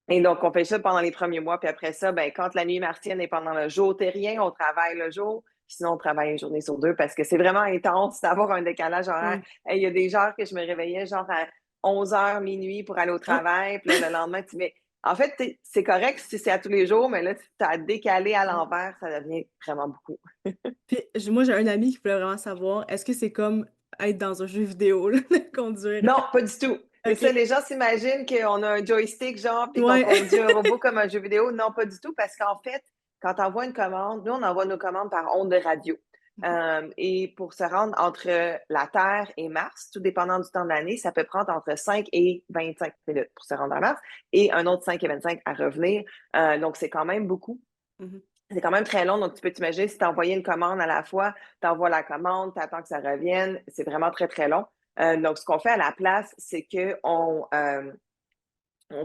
Speaker 10: Et donc, on fait ça pendant les premiers mois. Puis après ça, ben, quand la nuit martienne est pendant le jour terrien, on travaille le jour. Sinon, on travaille une journée sur deux parce que c'est vraiment intense d'avoir un décalage horaire. Il y a des jours que je me réveillais genre à 11h, minuit pour aller au travail. Puis là, le lendemain, en fait, c'est correct si c'est à tous les jours, mais là, tu as décalé à l'envers, ça devient vraiment beaucoup.
Speaker 9: Puis, moi, j'ai un ami qui voulait vraiment savoir, est-ce que c'est comme être dans un jeu vidéo, là, de conduire?
Speaker 10: Non, pas du tout. C'est ça, les gens s'imaginent qu'on a un joystick, genre, puis qu'on conduit un robot comme un jeu vidéo. Non, pas du tout, parce qu'en fait, quand tu envoies une commande, nous, on envoie nos commandes par onde de radio. Et pour se rendre entre la Terre et Mars, tout dépendant du temps de l'année, ça peut prendre entre 5 et 25 minutes pour se rendre à Mars et un autre 5 et 25 à revenir. Donc, c'est quand même beaucoup. C'est quand même très long. Donc, tu peux t'imaginer si tu as envoyé une commande à la fois, tu envoies la commande, tu attends que ça revienne. C'est vraiment très, très long. Donc, ce qu'on fait à la place, c'est qu'on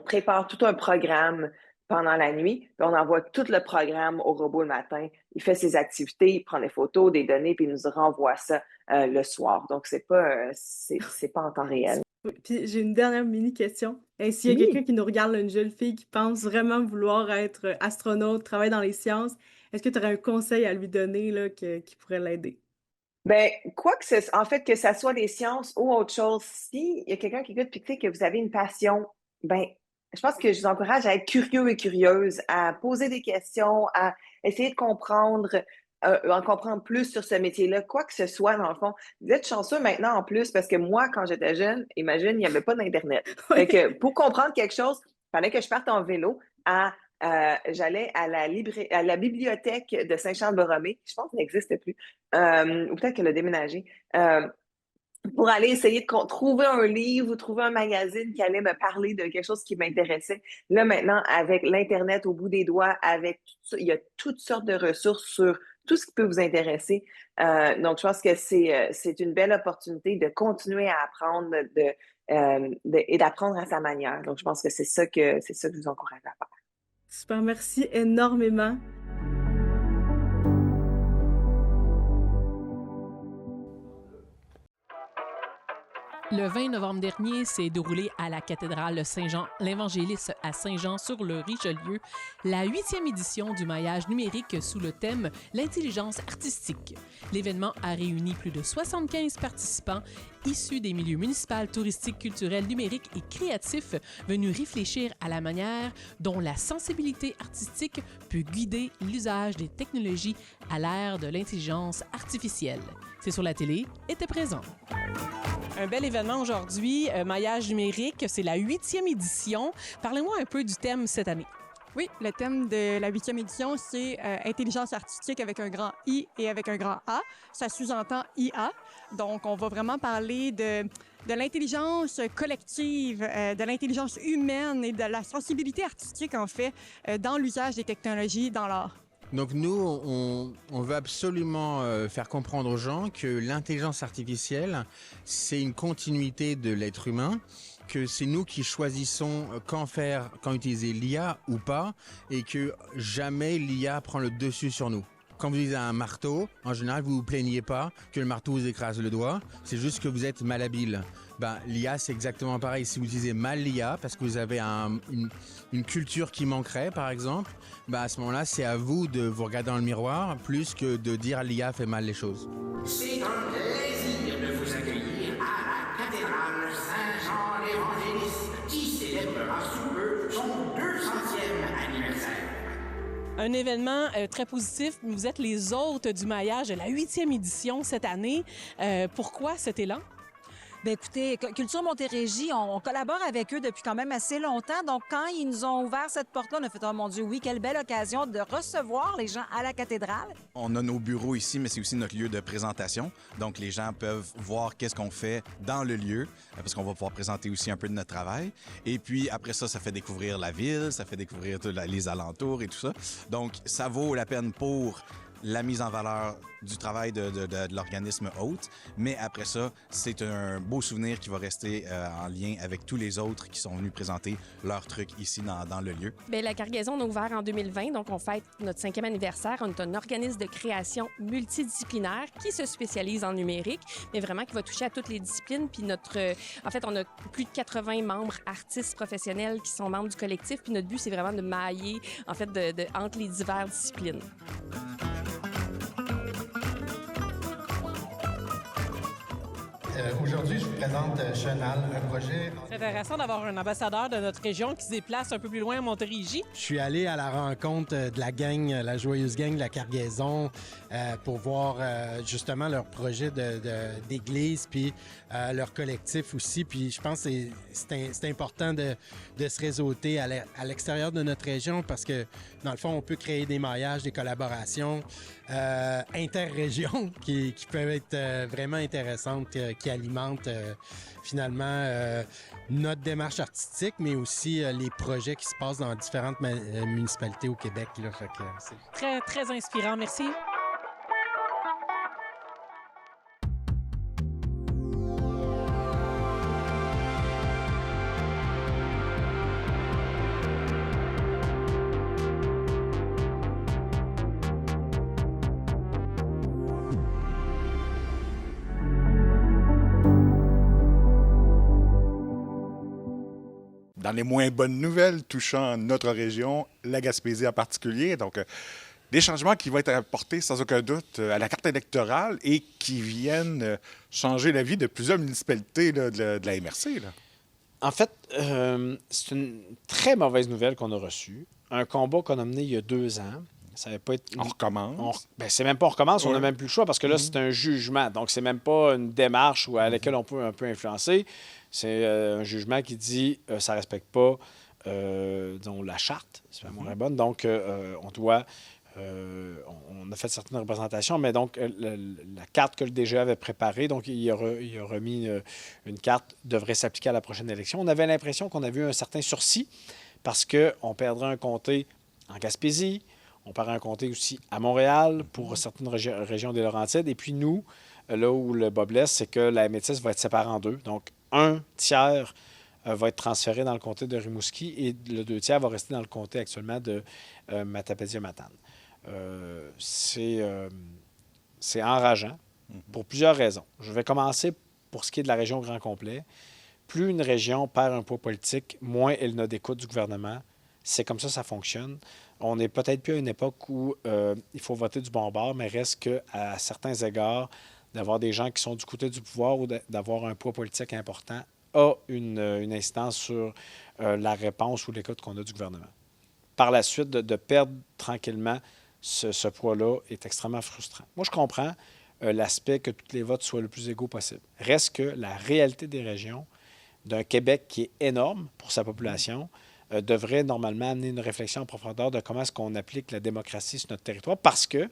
Speaker 10: prépare tout un programme pendant la nuit, puis on envoie tout le programme au robot le matin. Il fait ses activités, il prend des photos, des données, puis il nous renvoie ça le soir. Donc, c'est pas en temps réel.
Speaker 9: Puis j'ai une dernière mini-question. S'il y a quelqu'un qui nous regarde, là, une jeune fille qui pense vraiment vouloir être astronaute, travailler dans les sciences, est-ce que tu aurais un conseil à lui donner là, qui pourrait l'aider?
Speaker 10: Ben, en fait, que ça soit les sciences ou autre chose, si il y a quelqu'un qui écoute et que vous avez une passion, ben, je pense que je vous encourage à être curieux et curieuse, à poser des questions, à essayer de comprendre en comprendre plus sur ce métier-là, quoi que ce soit, dans le fond. Vous êtes chanceux maintenant en plus, parce que moi, quand j'étais jeune, imagine, il n'y avait pas d'Internet. Fait que pour comprendre quelque chose, il fallait que je parte en vélo j'allais à la bibliothèque de Saint-Charles-Borromée. Je pense qu'elle n'existe plus. Ou peut-être qu'elle a déménagé. Pour aller essayer de trouver un livre ou trouver un magazine qui allait me parler de quelque chose qui m'intéressait. Là, maintenant, avec l'Internet au bout des doigts, avec tout ça, il y a toutes sortes de ressources sur tout ce qui peut vous intéresser. Donc, je pense que c'est une belle opportunité de continuer à apprendre et d'apprendre à sa manière. Donc, je pense que c'est ça que je vous encourage à faire.
Speaker 9: Super, merci énormément.
Speaker 11: Le 20 novembre dernier s'est déroulé à la cathédrale Saint-Jean l'Évangéliste à Saint-Jean-sur-le-Richelieu la 8e édition du maillage numérique sous le thème « L'intelligence artistique ». L'événement a réuni plus de 75 participants issus des milieux municipaux, touristiques, culturels, numériques et créatifs venus réfléchir à la manière dont la sensibilité artistique peut guider l'usage des technologies à l'ère de l'intelligence artificielle. C'est sur la télé, était présent. Un bel événement aujourd'hui, maillage numérique, c'est la 8e édition. Parlez-moi un peu du thème cette année.
Speaker 12: Oui, le thème de la 8e édition, c'est intelligence artistique avec un grand I et avec un grand A. Ça sous-entend IA. Donc, on va vraiment parler de l'intelligence collective, de l'intelligence humaine et de la sensibilité artistique, en fait, dans l'usage des technologies dans l'art.
Speaker 13: Donc nous, on veut absolument faire comprendre aux gens que l'intelligence artificielle, c'est une continuité de l'être humain, que c'est nous qui choisissons quand utiliser l'IA ou pas, et que jamais l'IA prend le dessus sur nous. Quand vous utilisez un marteau, en général, vous vous plaignez pas que le marteau vous écrase le doigt, c'est juste que vous êtes malhabile. L'IA, c'est exactement pareil. Si vous utilisez mal l'IA parce que vous avez une culture qui manquerait, par exemple, à ce moment-là, c'est à vous de vous regarder dans le miroir plus que de dire l'IA fait mal les choses.
Speaker 14: C'est un plaisir de vous accueillir à la cathédrale Saint-Jean-l'Évangéliste qui célébrera sous peu son 200e anniversaire.
Speaker 11: Un événement très positif. Vous êtes les hôtes du maillage de la 8e édition cette année. Pourquoi cet élan?
Speaker 15: Bien, écoutez, Culture Montérégie, on collabore avec eux depuis quand même assez longtemps. Donc, quand ils nous ont ouvert cette porte-là, on a fait « Oh mon Dieu, oui, quelle belle occasion de recevoir les gens à la cathédrale. »
Speaker 16: On a nos bureaux ici, mais c'est aussi notre lieu de présentation. Donc, les gens peuvent voir qu'est-ce qu'on fait dans le lieu, parce qu'on va pouvoir présenter aussi un peu de notre travail. Et puis, après ça, ça fait découvrir la ville, ça fait découvrir les alentours et tout ça. Donc, ça vaut la peine pour la mise en valeur du travail de l'organisme hôte, mais après ça, c'est un beau souvenir qui va rester en lien avec tous les autres qui sont venus présenter leurs trucs ici dans le lieu.
Speaker 17: Bien, la Cargaison, on a ouvert en 2020, donc on fête notre 5e anniversaire. On est un organisme de création multidisciplinaire qui se spécialise en numérique, mais vraiment qui va toucher à toutes les disciplines. Puis en fait, on a plus de 80 membres artistes professionnels qui sont membres du collectif, puis notre but, c'est vraiment de mailler, en fait, entre les diverses disciplines.
Speaker 18: Aujourd'hui, je vous présente Chenal, un projet...
Speaker 11: C'est intéressant d'avoir un ambassadeur de notre région qui se déplace un peu plus loin à Montérégie.
Speaker 18: Je suis allé à la rencontre de la gang, la joyeuse gang de la Cargaison, pour voir justement leur projet d'église, puis leur collectif aussi. Puis je pense que c'est important de se réseauter à l'extérieur de notre région parce que, dans le fond, on peut créer des maillages, des collaborations interrégions qui peuvent être vraiment intéressantes, qui alimentent finalement notre démarche artistique, mais aussi les projets qui se passent dans différentes municipalités au Québec. Là. Fait que,
Speaker 11: très, très inspirant. Merci.
Speaker 19: Dans les moins bonnes nouvelles touchant notre région, la Gaspésie en particulier. Donc, des changements qui vont être apportés sans aucun doute à la carte électorale et qui viennent changer la vie de plusieurs municipalités là, de la MRC. Là.
Speaker 20: En fait, c'est une très mauvaise nouvelle qu'on a reçue. Un combat qu'on a mené il y a 2 ans. Ça n'avait pas été...
Speaker 19: On recommence.
Speaker 20: Ben, c'est même pas on recommence, on n'a
Speaker 19: Ouais.
Speaker 20: même plus le choix parce que là, c'est un jugement. Donc, c'est même pas une démarche à laquelle on peut un peu influencer. C'est un jugement qui dit ça ne respecte pas disons, la charte, si ma mémoire est bonne. Donc, on doit... on a fait certaines représentations, mais donc la carte que le DG avait préparée, donc il a remis une carte, devrait s'appliquer à la prochaine élection. On avait l'impression qu'on avait eu un certain sursis parce qu'on perdrait un comté en Gaspésie, on perd un comté aussi à Montréal pour certaines régions des Laurentides. Et puis nous, là où le bas blesse, c'est que la métisse va être séparée en deux. Donc, un tiers va être transféré dans le comté de Rimouski et le 2 tiers va rester dans le comté actuellement de Matapédia-Matane. C'est enrageant pour plusieurs raisons. Je vais commencer pour ce qui est de la région au grand complet. Plus une région perd un poids politique, moins elle n'a d'écoute du gouvernement. C'est comme ça fonctionne. On n'est peut-être plus à une époque où il faut voter du bon bord, mais reste qu'à certains égards, d'avoir des gens qui sont du côté du pouvoir ou d'avoir un poids politique important a une incidence sur la réponse ou l'écoute qu'on a du gouvernement. Par la suite, de perdre tranquillement ce poids-là est extrêmement frustrant. Moi, je comprends l'aspect que tous les votes soient le plus égaux possible. Reste que la réalité des régions, d'un Québec qui est énorme pour sa population, devrait normalement amener une réflexion en profondeur de comment est-ce qu'on applique la démocratie sur notre territoire. Parce que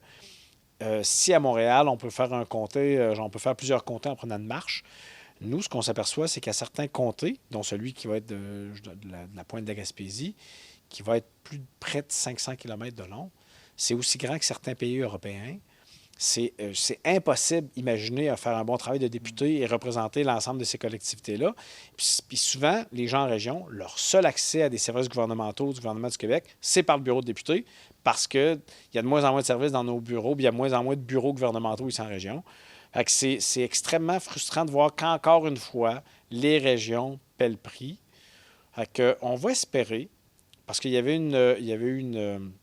Speaker 20: si à Montréal, on peut faire un comté, on peut faire plusieurs comtés en prenant une marche, nous, ce qu'on s'aperçoit, c'est qu'à certains comtés, dont celui qui va être de la pointe de la Gaspésie, qui va être plus près de 500 km de long, c'est aussi grand que certains pays européens. C'est impossible d'imaginer faire un bon travail de député et représenter l'ensemble de ces collectivités-là. Puis souvent, les gens en région, leur seul accès à des services gouvernementaux du gouvernement du Québec, c'est par le bureau de député parce qu'il y a de moins en moins de services dans nos bureaux, puis il y a de moins en moins de bureaux gouvernementaux ici en région. Fait que c'est extrêmement frustrant de voir qu'encore une fois, les régions paient le prix. Fait que on va espérer, parce qu'il y avait une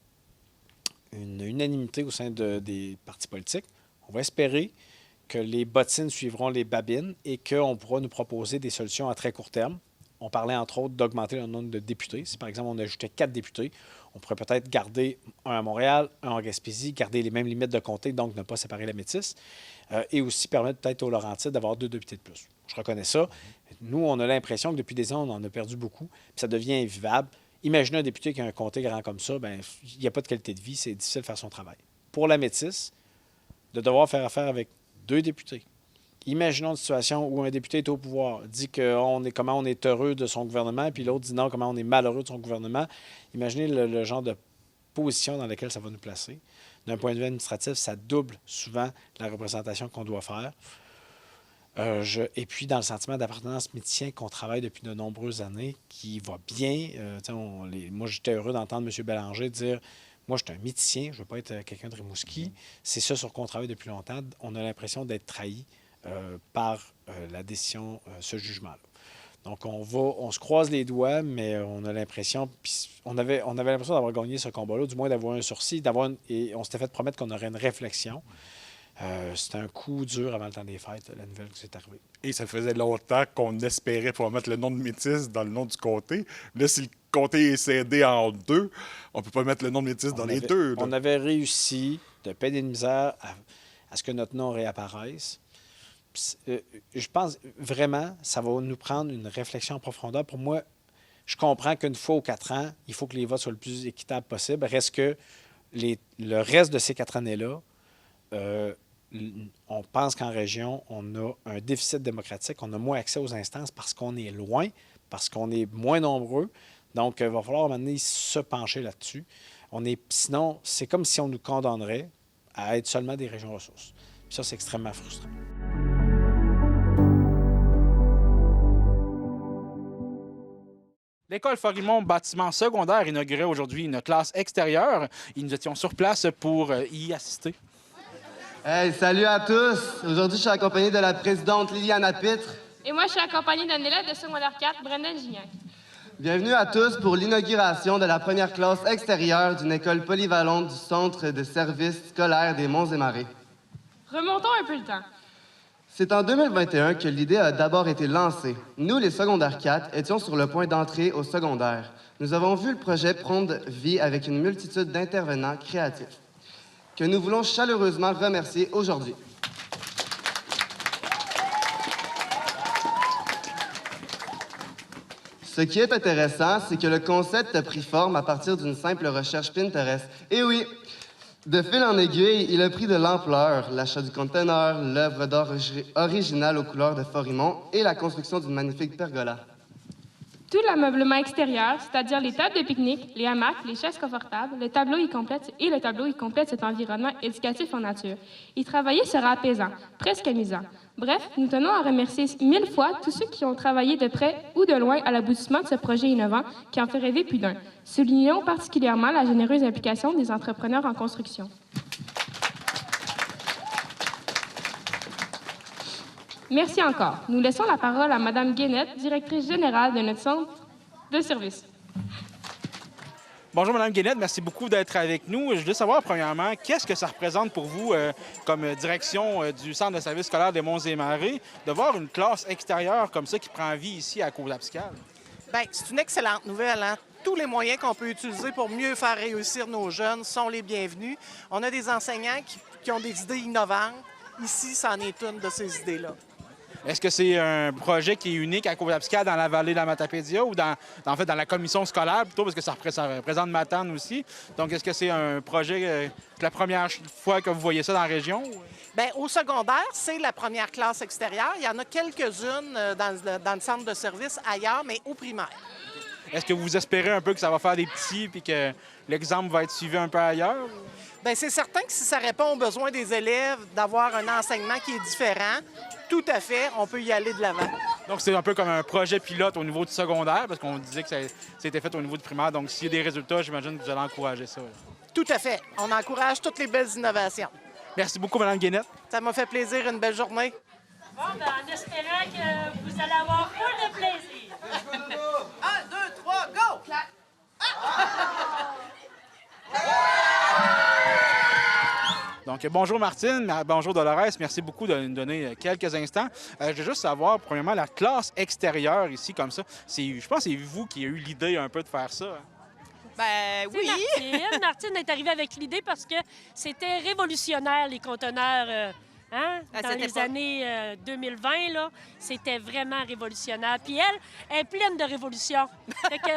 Speaker 20: unanimité au sein des partis politiques. On va espérer que les bottines suivront les babines et qu'on pourra nous proposer des solutions à très court terme. On parlait entre autres d'augmenter le nombre de députés. Si par exemple on ajoutait 4 députés, on pourrait peut-être garder un à Montréal, un en Gaspésie, garder les mêmes limites de comté, donc ne pas séparer la métisse, et aussi permettre peut-être aux Laurentides d'avoir 2 députés de plus. Je reconnais ça. Nous, on a l'impression que depuis des ans, on en a perdu beaucoup, puis ça devient invivable. Imaginez un député qui a un comté grand comme ça, bien, il n'y a pas de qualité de vie, c'est difficile de faire son travail. Pour la métisse, de devoir faire affaire avec 2 députés. Imaginons une situation où un député est au pouvoir, dit comment on est heureux de son gouvernement, puis l'autre dit non, comment on est malheureux de son gouvernement. Imaginez le genre de position dans laquelle ça va nous placer. D'un point de vue administratif, ça double souvent la représentation qu'on doit faire. Et puis, dans le sentiment d'appartenance médecin qu'on travaille depuis de nombreuses années, qui va bien. Moi, j'étais heureux d'entendre M. Bélanger dire « Moi, je suis un médecin, je ne veux pas être quelqu'un de Rimouski. » C'est ça sur quoi on travaille depuis longtemps. On a l'impression d'être trahi par la décision, ce jugement-là. Donc, on se croise les doigts, mais on a l'impression... On avait l'impression d'avoir gagné ce combat-là, du moins d'avoir un sursis, et on s'était fait promettre qu'on aurait une réflexion. C'était un coup dur avant le temps des fêtes, la nouvelle qui s'est arrivée.
Speaker 19: Et ça faisait longtemps qu'on espérait pouvoir mettre le nom de métis dans le nom du comté. Là, si le comté est scindé en 2, on ne peut pas mettre le nom de métis dans les deux. Là.
Speaker 20: On avait réussi de peine et de misère à ce que notre nom réapparaisse. Je pense vraiment ça va nous prendre une réflexion en profondeur. Pour moi, je comprends qu'une fois aux 4 ans, il faut que les votes soient le plus équitables possible. Reste que le reste de ces 4 années-là, on pense qu'en région, on a un déficit démocratique, on a moins accès aux instances parce qu'on est loin, parce qu'on est moins nombreux. Donc, il va falloir à un moment donné se pencher là-dessus. Sinon, c'est comme si on nous condamnerait à être seulement des régions ressources. Puis ça, c'est extrêmement frustrant.
Speaker 21: L'école Florimond bâtiment secondaire inaugurait aujourd'hui une classe extérieure. Nous étions sur place pour y assister.
Speaker 22: Hey, salut à tous! Aujourd'hui, je suis accompagné de la présidente Liliana Pitre.
Speaker 23: Et moi, je suis accompagnée d'un élève de secondaire 4, Brendan Gignac.
Speaker 22: Bienvenue à tous pour l'inauguration de la première classe extérieure d'une école polyvalente du Centre de services scolaires des Monts-et-Marais.
Speaker 23: Remontons un peu le temps.
Speaker 22: C'est en 2021 que l'idée a d'abord été lancée. Nous, les secondaires 4, étions sur le point d'entrer au secondaire. Nous avons vu le projet prendre vie avec une multitude d'intervenants créatifs que nous voulons chaleureusement remercier aujourd'hui. Ce qui est intéressant, c'est que le concept a pris forme à partir d'une simple recherche Pinterest. Et oui, de fil en aiguille, il a pris de l'ampleur. L'achat du conteneur, l'œuvre d'art originale aux couleurs de Forimont et la construction d'une magnifique pergola.
Speaker 23: Tout l'ameublement extérieur, c'est-à-dire les tables de pique-nique, les hamacs, les chaises confortables, le tableau y complète cet environnement éducatif en nature. Y travailler sera apaisant, presque amusant. Bref, nous tenons à remercier 1000 fois tous ceux qui ont travaillé de près ou de loin à l'aboutissement de ce projet innovant qui en fait rêver plus d'un. Soulignons particulièrement la généreuse implication des entrepreneurs en construction. Merci encore. Nous laissons la parole à Mme Guénette, directrice générale de notre centre de service.
Speaker 21: Bonjour, Mme Guénette. Merci beaucoup d'être avec nous. Je voulais savoir, premièrement, qu'est-ce que ça représente pour vous, comme direction du Centre de service scolaire des Monts-et-Marais, de voir une classe extérieure comme ça qui prend vie ici à Côte-Abscal?
Speaker 1: Bien, c'est une excellente nouvelle, hein? Tous les moyens qu'on peut utiliser pour mieux faire réussir nos jeunes sont les bienvenus. On a des enseignants qui ont des idées innovantes. Ici, c'en est une de ces idées-là.
Speaker 21: Est-ce que c'est un projet qui est unique à Côte-Abscal dans la vallée de la Matapédia ou dans la commission scolaire plutôt, parce que ça représente Matane aussi? Donc, est-ce que c'est un projet la première fois que vous voyez ça dans la région?
Speaker 1: Bien, au secondaire, c'est la première classe extérieure. Il y en a quelques-unes dans le centre de service ailleurs, mais au primaire.
Speaker 21: Est-ce que vous espérez un peu que ça va faire des petits et que l'exemple va être suivi un peu ailleurs?
Speaker 1: Bien, c'est certain que si ça répond aux besoins des élèves d'avoir un enseignement qui est différent, tout à fait, on peut y aller de l'avant.
Speaker 21: Donc, c'est un peu comme un projet pilote au niveau du secondaire, parce qu'on disait que ça a été fait au niveau du primaire. Donc, s'il y a des résultats, j'imagine que vous allez encourager ça.
Speaker 1: Tout à fait. On encourage toutes les belles innovations.
Speaker 21: Merci beaucoup, Mme Guénette.
Speaker 1: Ça m'a fait plaisir. Une belle journée.
Speaker 2: Bon, ben, en espérant que vous allez avoir full de plaisir.
Speaker 1: 1, 2, 3, go! Clap!
Speaker 21: Donc, bonjour Martine, bonjour Dolores, merci beaucoup de nous donner quelques instants. Je veux juste savoir, premièrement, la classe extérieure ici, comme ça, je pense que c'est vous qui avez eu l'idée un peu de faire ça.
Speaker 2: Ben oui! Martine est arrivée avec l'idée parce que c'était révolutionnaire, les conteneurs. Dans les années 2020, là, c'était vraiment révolutionnaire. Puis elle est pleine de révolution. Fait que,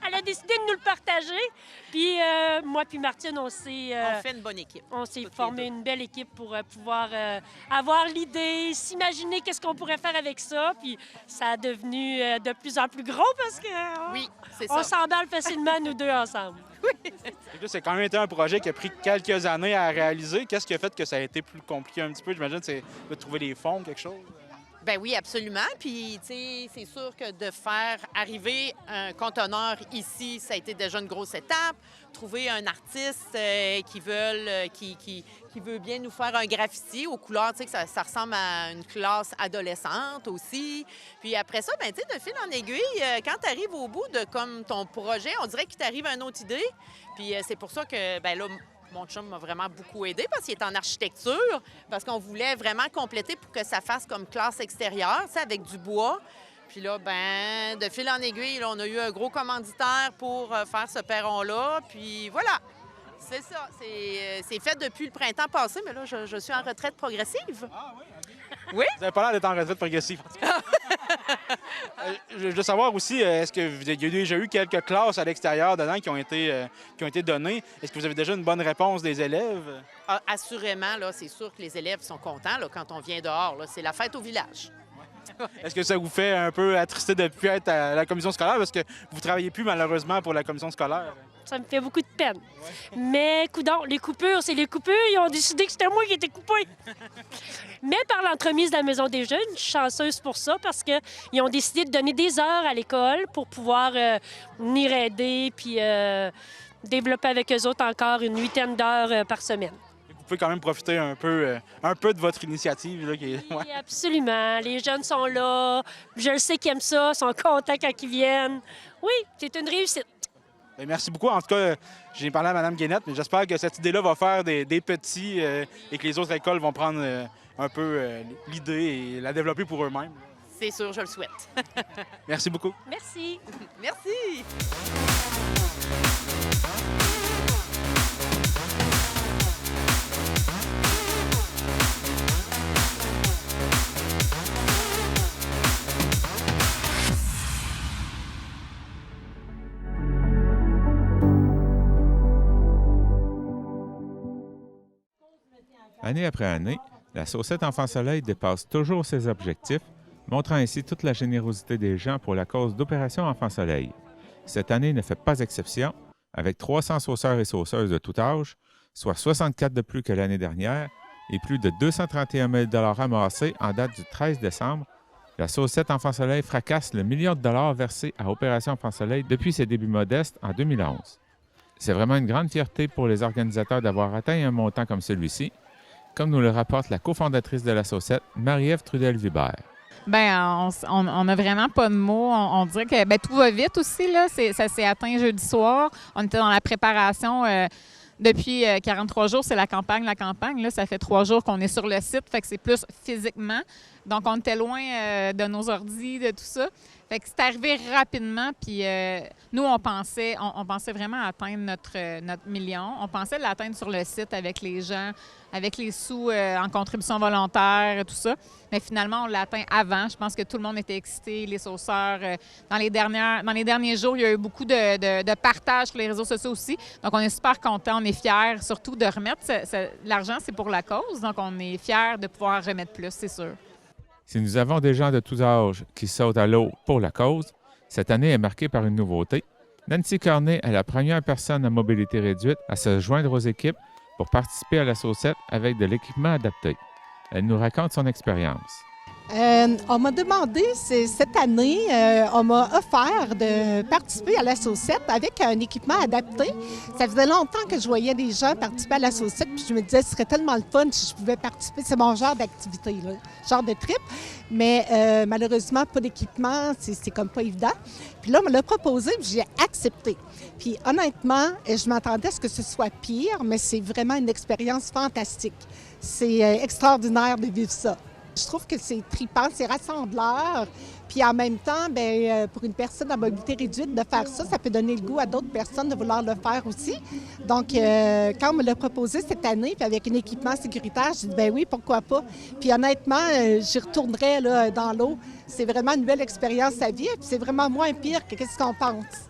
Speaker 2: elle a décidé de nous le partager. Puis moi puis Martine, on fait
Speaker 1: une bonne équipe.
Speaker 2: On s'est formé une belle équipe pour pouvoir avoir l'idée, s'imaginer qu'est-ce qu'on pourrait faire avec ça. Puis ça a devenu de plus en plus gros parce que on s'emballe facilement, nous deux, ensemble.
Speaker 21: Oui. C'est quand même été un projet qui a pris quelques années à réaliser. Qu'est-ce qui a fait que ça a été plus compliqué un petit peu? J'imagine c'est de trouver des fonds, quelque chose.
Speaker 1: Ben oui, absolument. Puis, tu sais, c'est sûr que de faire arriver un conteneur ici, ça a été déjà une grosse étape. Trouver un artiste qui veut bien nous faire un graffiti aux couleurs, tu sais, que ça ressemble à une classe adolescente aussi. Puis après ça, ben tu sais, de fil en aiguille, quand tu arrives au bout de comme ton projet, on dirait qu'il t'arrive une autre idée. Puis c'est pour ça que, ben là, mon chum m'a vraiment beaucoup aidé parce qu'il est en architecture, parce qu'on voulait vraiment compléter pour que ça fasse comme classe extérieure, tu sais, avec du bois. Puis là, ben, de fil en aiguille, là, on a eu un gros commanditaire pour faire ce perron-là. Puis voilà, c'est ça. C'est fait depuis le printemps passé, mais là, je suis en retraite progressive.
Speaker 21: Ah oui? OK.
Speaker 1: Oui?
Speaker 21: Vous n'avez pas l'air d'être en retraite progressive. Je veux savoir aussi, est-ce qu'il y a déjà eu quelques classes à l'extérieur dedans qui ont été données? Est-ce que vous avez déjà une bonne réponse des élèves?
Speaker 1: Ah, assurément, là, c'est sûr que les élèves sont contents là, quand on vient dehors. Là. C'est la fête au village.
Speaker 21: Est-ce que ça vous fait un peu attrister de ne plus être à la commission scolaire parce que vous ne travaillez plus malheureusement pour la commission scolaire?
Speaker 2: Ça me fait beaucoup de peine. Ouais. Mais, coudonc, les coupures, c'est les coupures. Ils ont décidé que c'était moi qui étais coupé. Mais par l'entremise de la Maison des Jeunes, je suis chanceuse pour ça parce qu'ils ont décidé de donner des heures à l'école pour pouvoir venir aider puis développer avec eux autres encore une 8aine d'heures par semaine.
Speaker 21: Vous pouvez quand même profiter un peu de votre initiative. Là, qui est...
Speaker 2: Oui, absolument. Les jeunes sont là. Je le sais qu'ils aiment ça, sont contents quand ils viennent. Oui, c'est une réussite.
Speaker 21: Bien, merci beaucoup. En tout cas, j'ai parlé à Mme Guénette, mais j'espère que cette idée-là va faire des petits et que les autres écoles vont prendre un peu l'idée et la développer pour eux-mêmes.
Speaker 1: C'est sûr, je le souhaite.
Speaker 21: Merci beaucoup.
Speaker 1: Merci. Merci.
Speaker 4: Année après année, la Saucette Enfants Soleil dépasse toujours ses objectifs, montrant ainsi toute la générosité des gens pour la cause d'Opération Enfants Soleil. Cette année ne fait pas exception, avec 300 sauceurs et sauceuses de tout âge, soit 64 de plus que l'année dernière, et plus de 231 000 $ ramassés en date du 13 décembre. La Saucette Enfants Soleil fracasse le $1 million versé à Opération Enfants Soleil depuis ses débuts modestes en 2011. C'est vraiment une grande fierté pour les organisateurs d'avoir atteint un montant comme celui-ci, comme nous le rapporte la cofondatrice de la Saucette, Marie-Ève Trudel-Vibert.
Speaker 5: Bien, on n'a vraiment pas de mots. On dirait que tout va vite aussi. Là. Ça s'est atteint jeudi soir. On était dans la préparation depuis 43 jours. C'est la campagne. Là, ça fait 3 jours qu'on est sur le site. Fait que c'est plus physiquement. Donc, on était loin de nos ordis, de tout ça. Fait que c'est arrivé rapidement. Puis nous, on pensait vraiment atteindre notre million. On pensait l'atteindre sur le site avec les gens, avec les sous en contribution volontaire et tout ça. Mais finalement, on l'a atteint avant. Je pense que tout le monde était excité, les sauceurs. Dans les derniers jours, il y a eu beaucoup de partage sur les réseaux sociaux aussi. Donc, on est super contents, on est fiers, surtout de remettre l'argent, c'est pour la cause. Donc, on est fiers de pouvoir remettre plus, c'est sûr.
Speaker 4: Si nous avons des gens de tous âges qui sautent à l'eau pour la cause, cette année est marquée par une nouveauté. Nancy Cornet est la première personne à mobilité réduite à se joindre aux équipes pour participer à la Saucette avec de l'équipement adapté. Elle nous raconte son expérience.
Speaker 6: On m'a demandé, cette année, on m'a offert de participer à la Saucette avec un équipement adapté. Ça faisait longtemps que je voyais des gens participer à la Saucette, puis je me disais, ce serait tellement le fun si je pouvais participer. C'est mon genre d'activité, là, genre de trip. Mais malheureusement, pas d'équipement, c'est comme pas évident. Puis là, on me l'a proposé, puis j'ai accepté. Puis honnêtement, je m'attendais à ce que ce soit pire, mais c'est vraiment une expérience fantastique. C'est extraordinaire de vivre ça. Je trouve que c'est trippant, c'est rassembleur. Puis en même temps, pour une personne à mobilité réduite, de faire ça, ça peut donner le goût à d'autres personnes de vouloir le faire aussi. Donc, quand on me l'a proposé cette année, puis avec un équipement sécuritaire, j'ai dit, oui, pourquoi pas. Puis honnêtement, j'y retournerais là, dans l'eau. C'est vraiment une belle expérience à vivre, puis c'est vraiment moins pire que ce qu'on pense.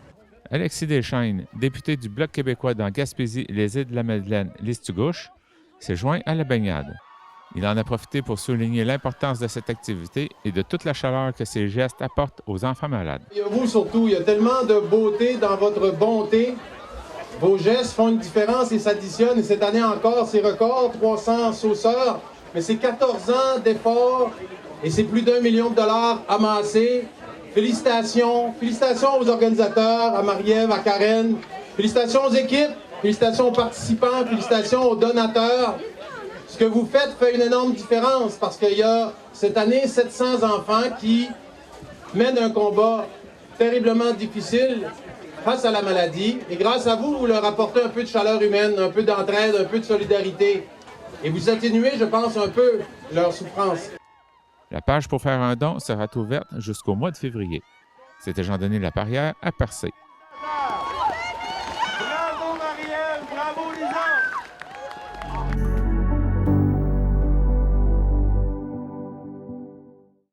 Speaker 4: Alexis Deschênes, député du Bloc québécois dans Gaspésie, les Îles-de-la-Madeleine, Listugouche, s'est joint à la baignade. Il en a profité pour souligner l'importance de cette activité et de toute la chaleur que ces gestes apportent aux enfants malades.
Speaker 24: Et vous surtout, il y a tellement de beauté dans votre bonté. Vos gestes font une différence et s'additionnent. Et cette année encore, c'est record, 300 sauceurs. Mais c'est 14 ans d'efforts et c'est plus d'1 million de dollars amassés. Félicitations. Félicitations aux organisateurs, à Marie-Ève, à Karen. Félicitations aux équipes. Félicitations aux participants. Félicitations aux donateurs. Ce que vous faites fait une énorme différence parce qu'il y a cette année 700 enfants qui mènent un combat terriblement difficile face à la maladie. Et grâce à vous, vous leur apportez un peu de chaleur humaine, un peu d'entraide, un peu de solidarité. Et vous atténuez, je pense, un peu leur souffrance.
Speaker 4: La page pour faire un don sera ouverte jusqu'au mois de février. C'était Jean-Denis Laparrière à Percé.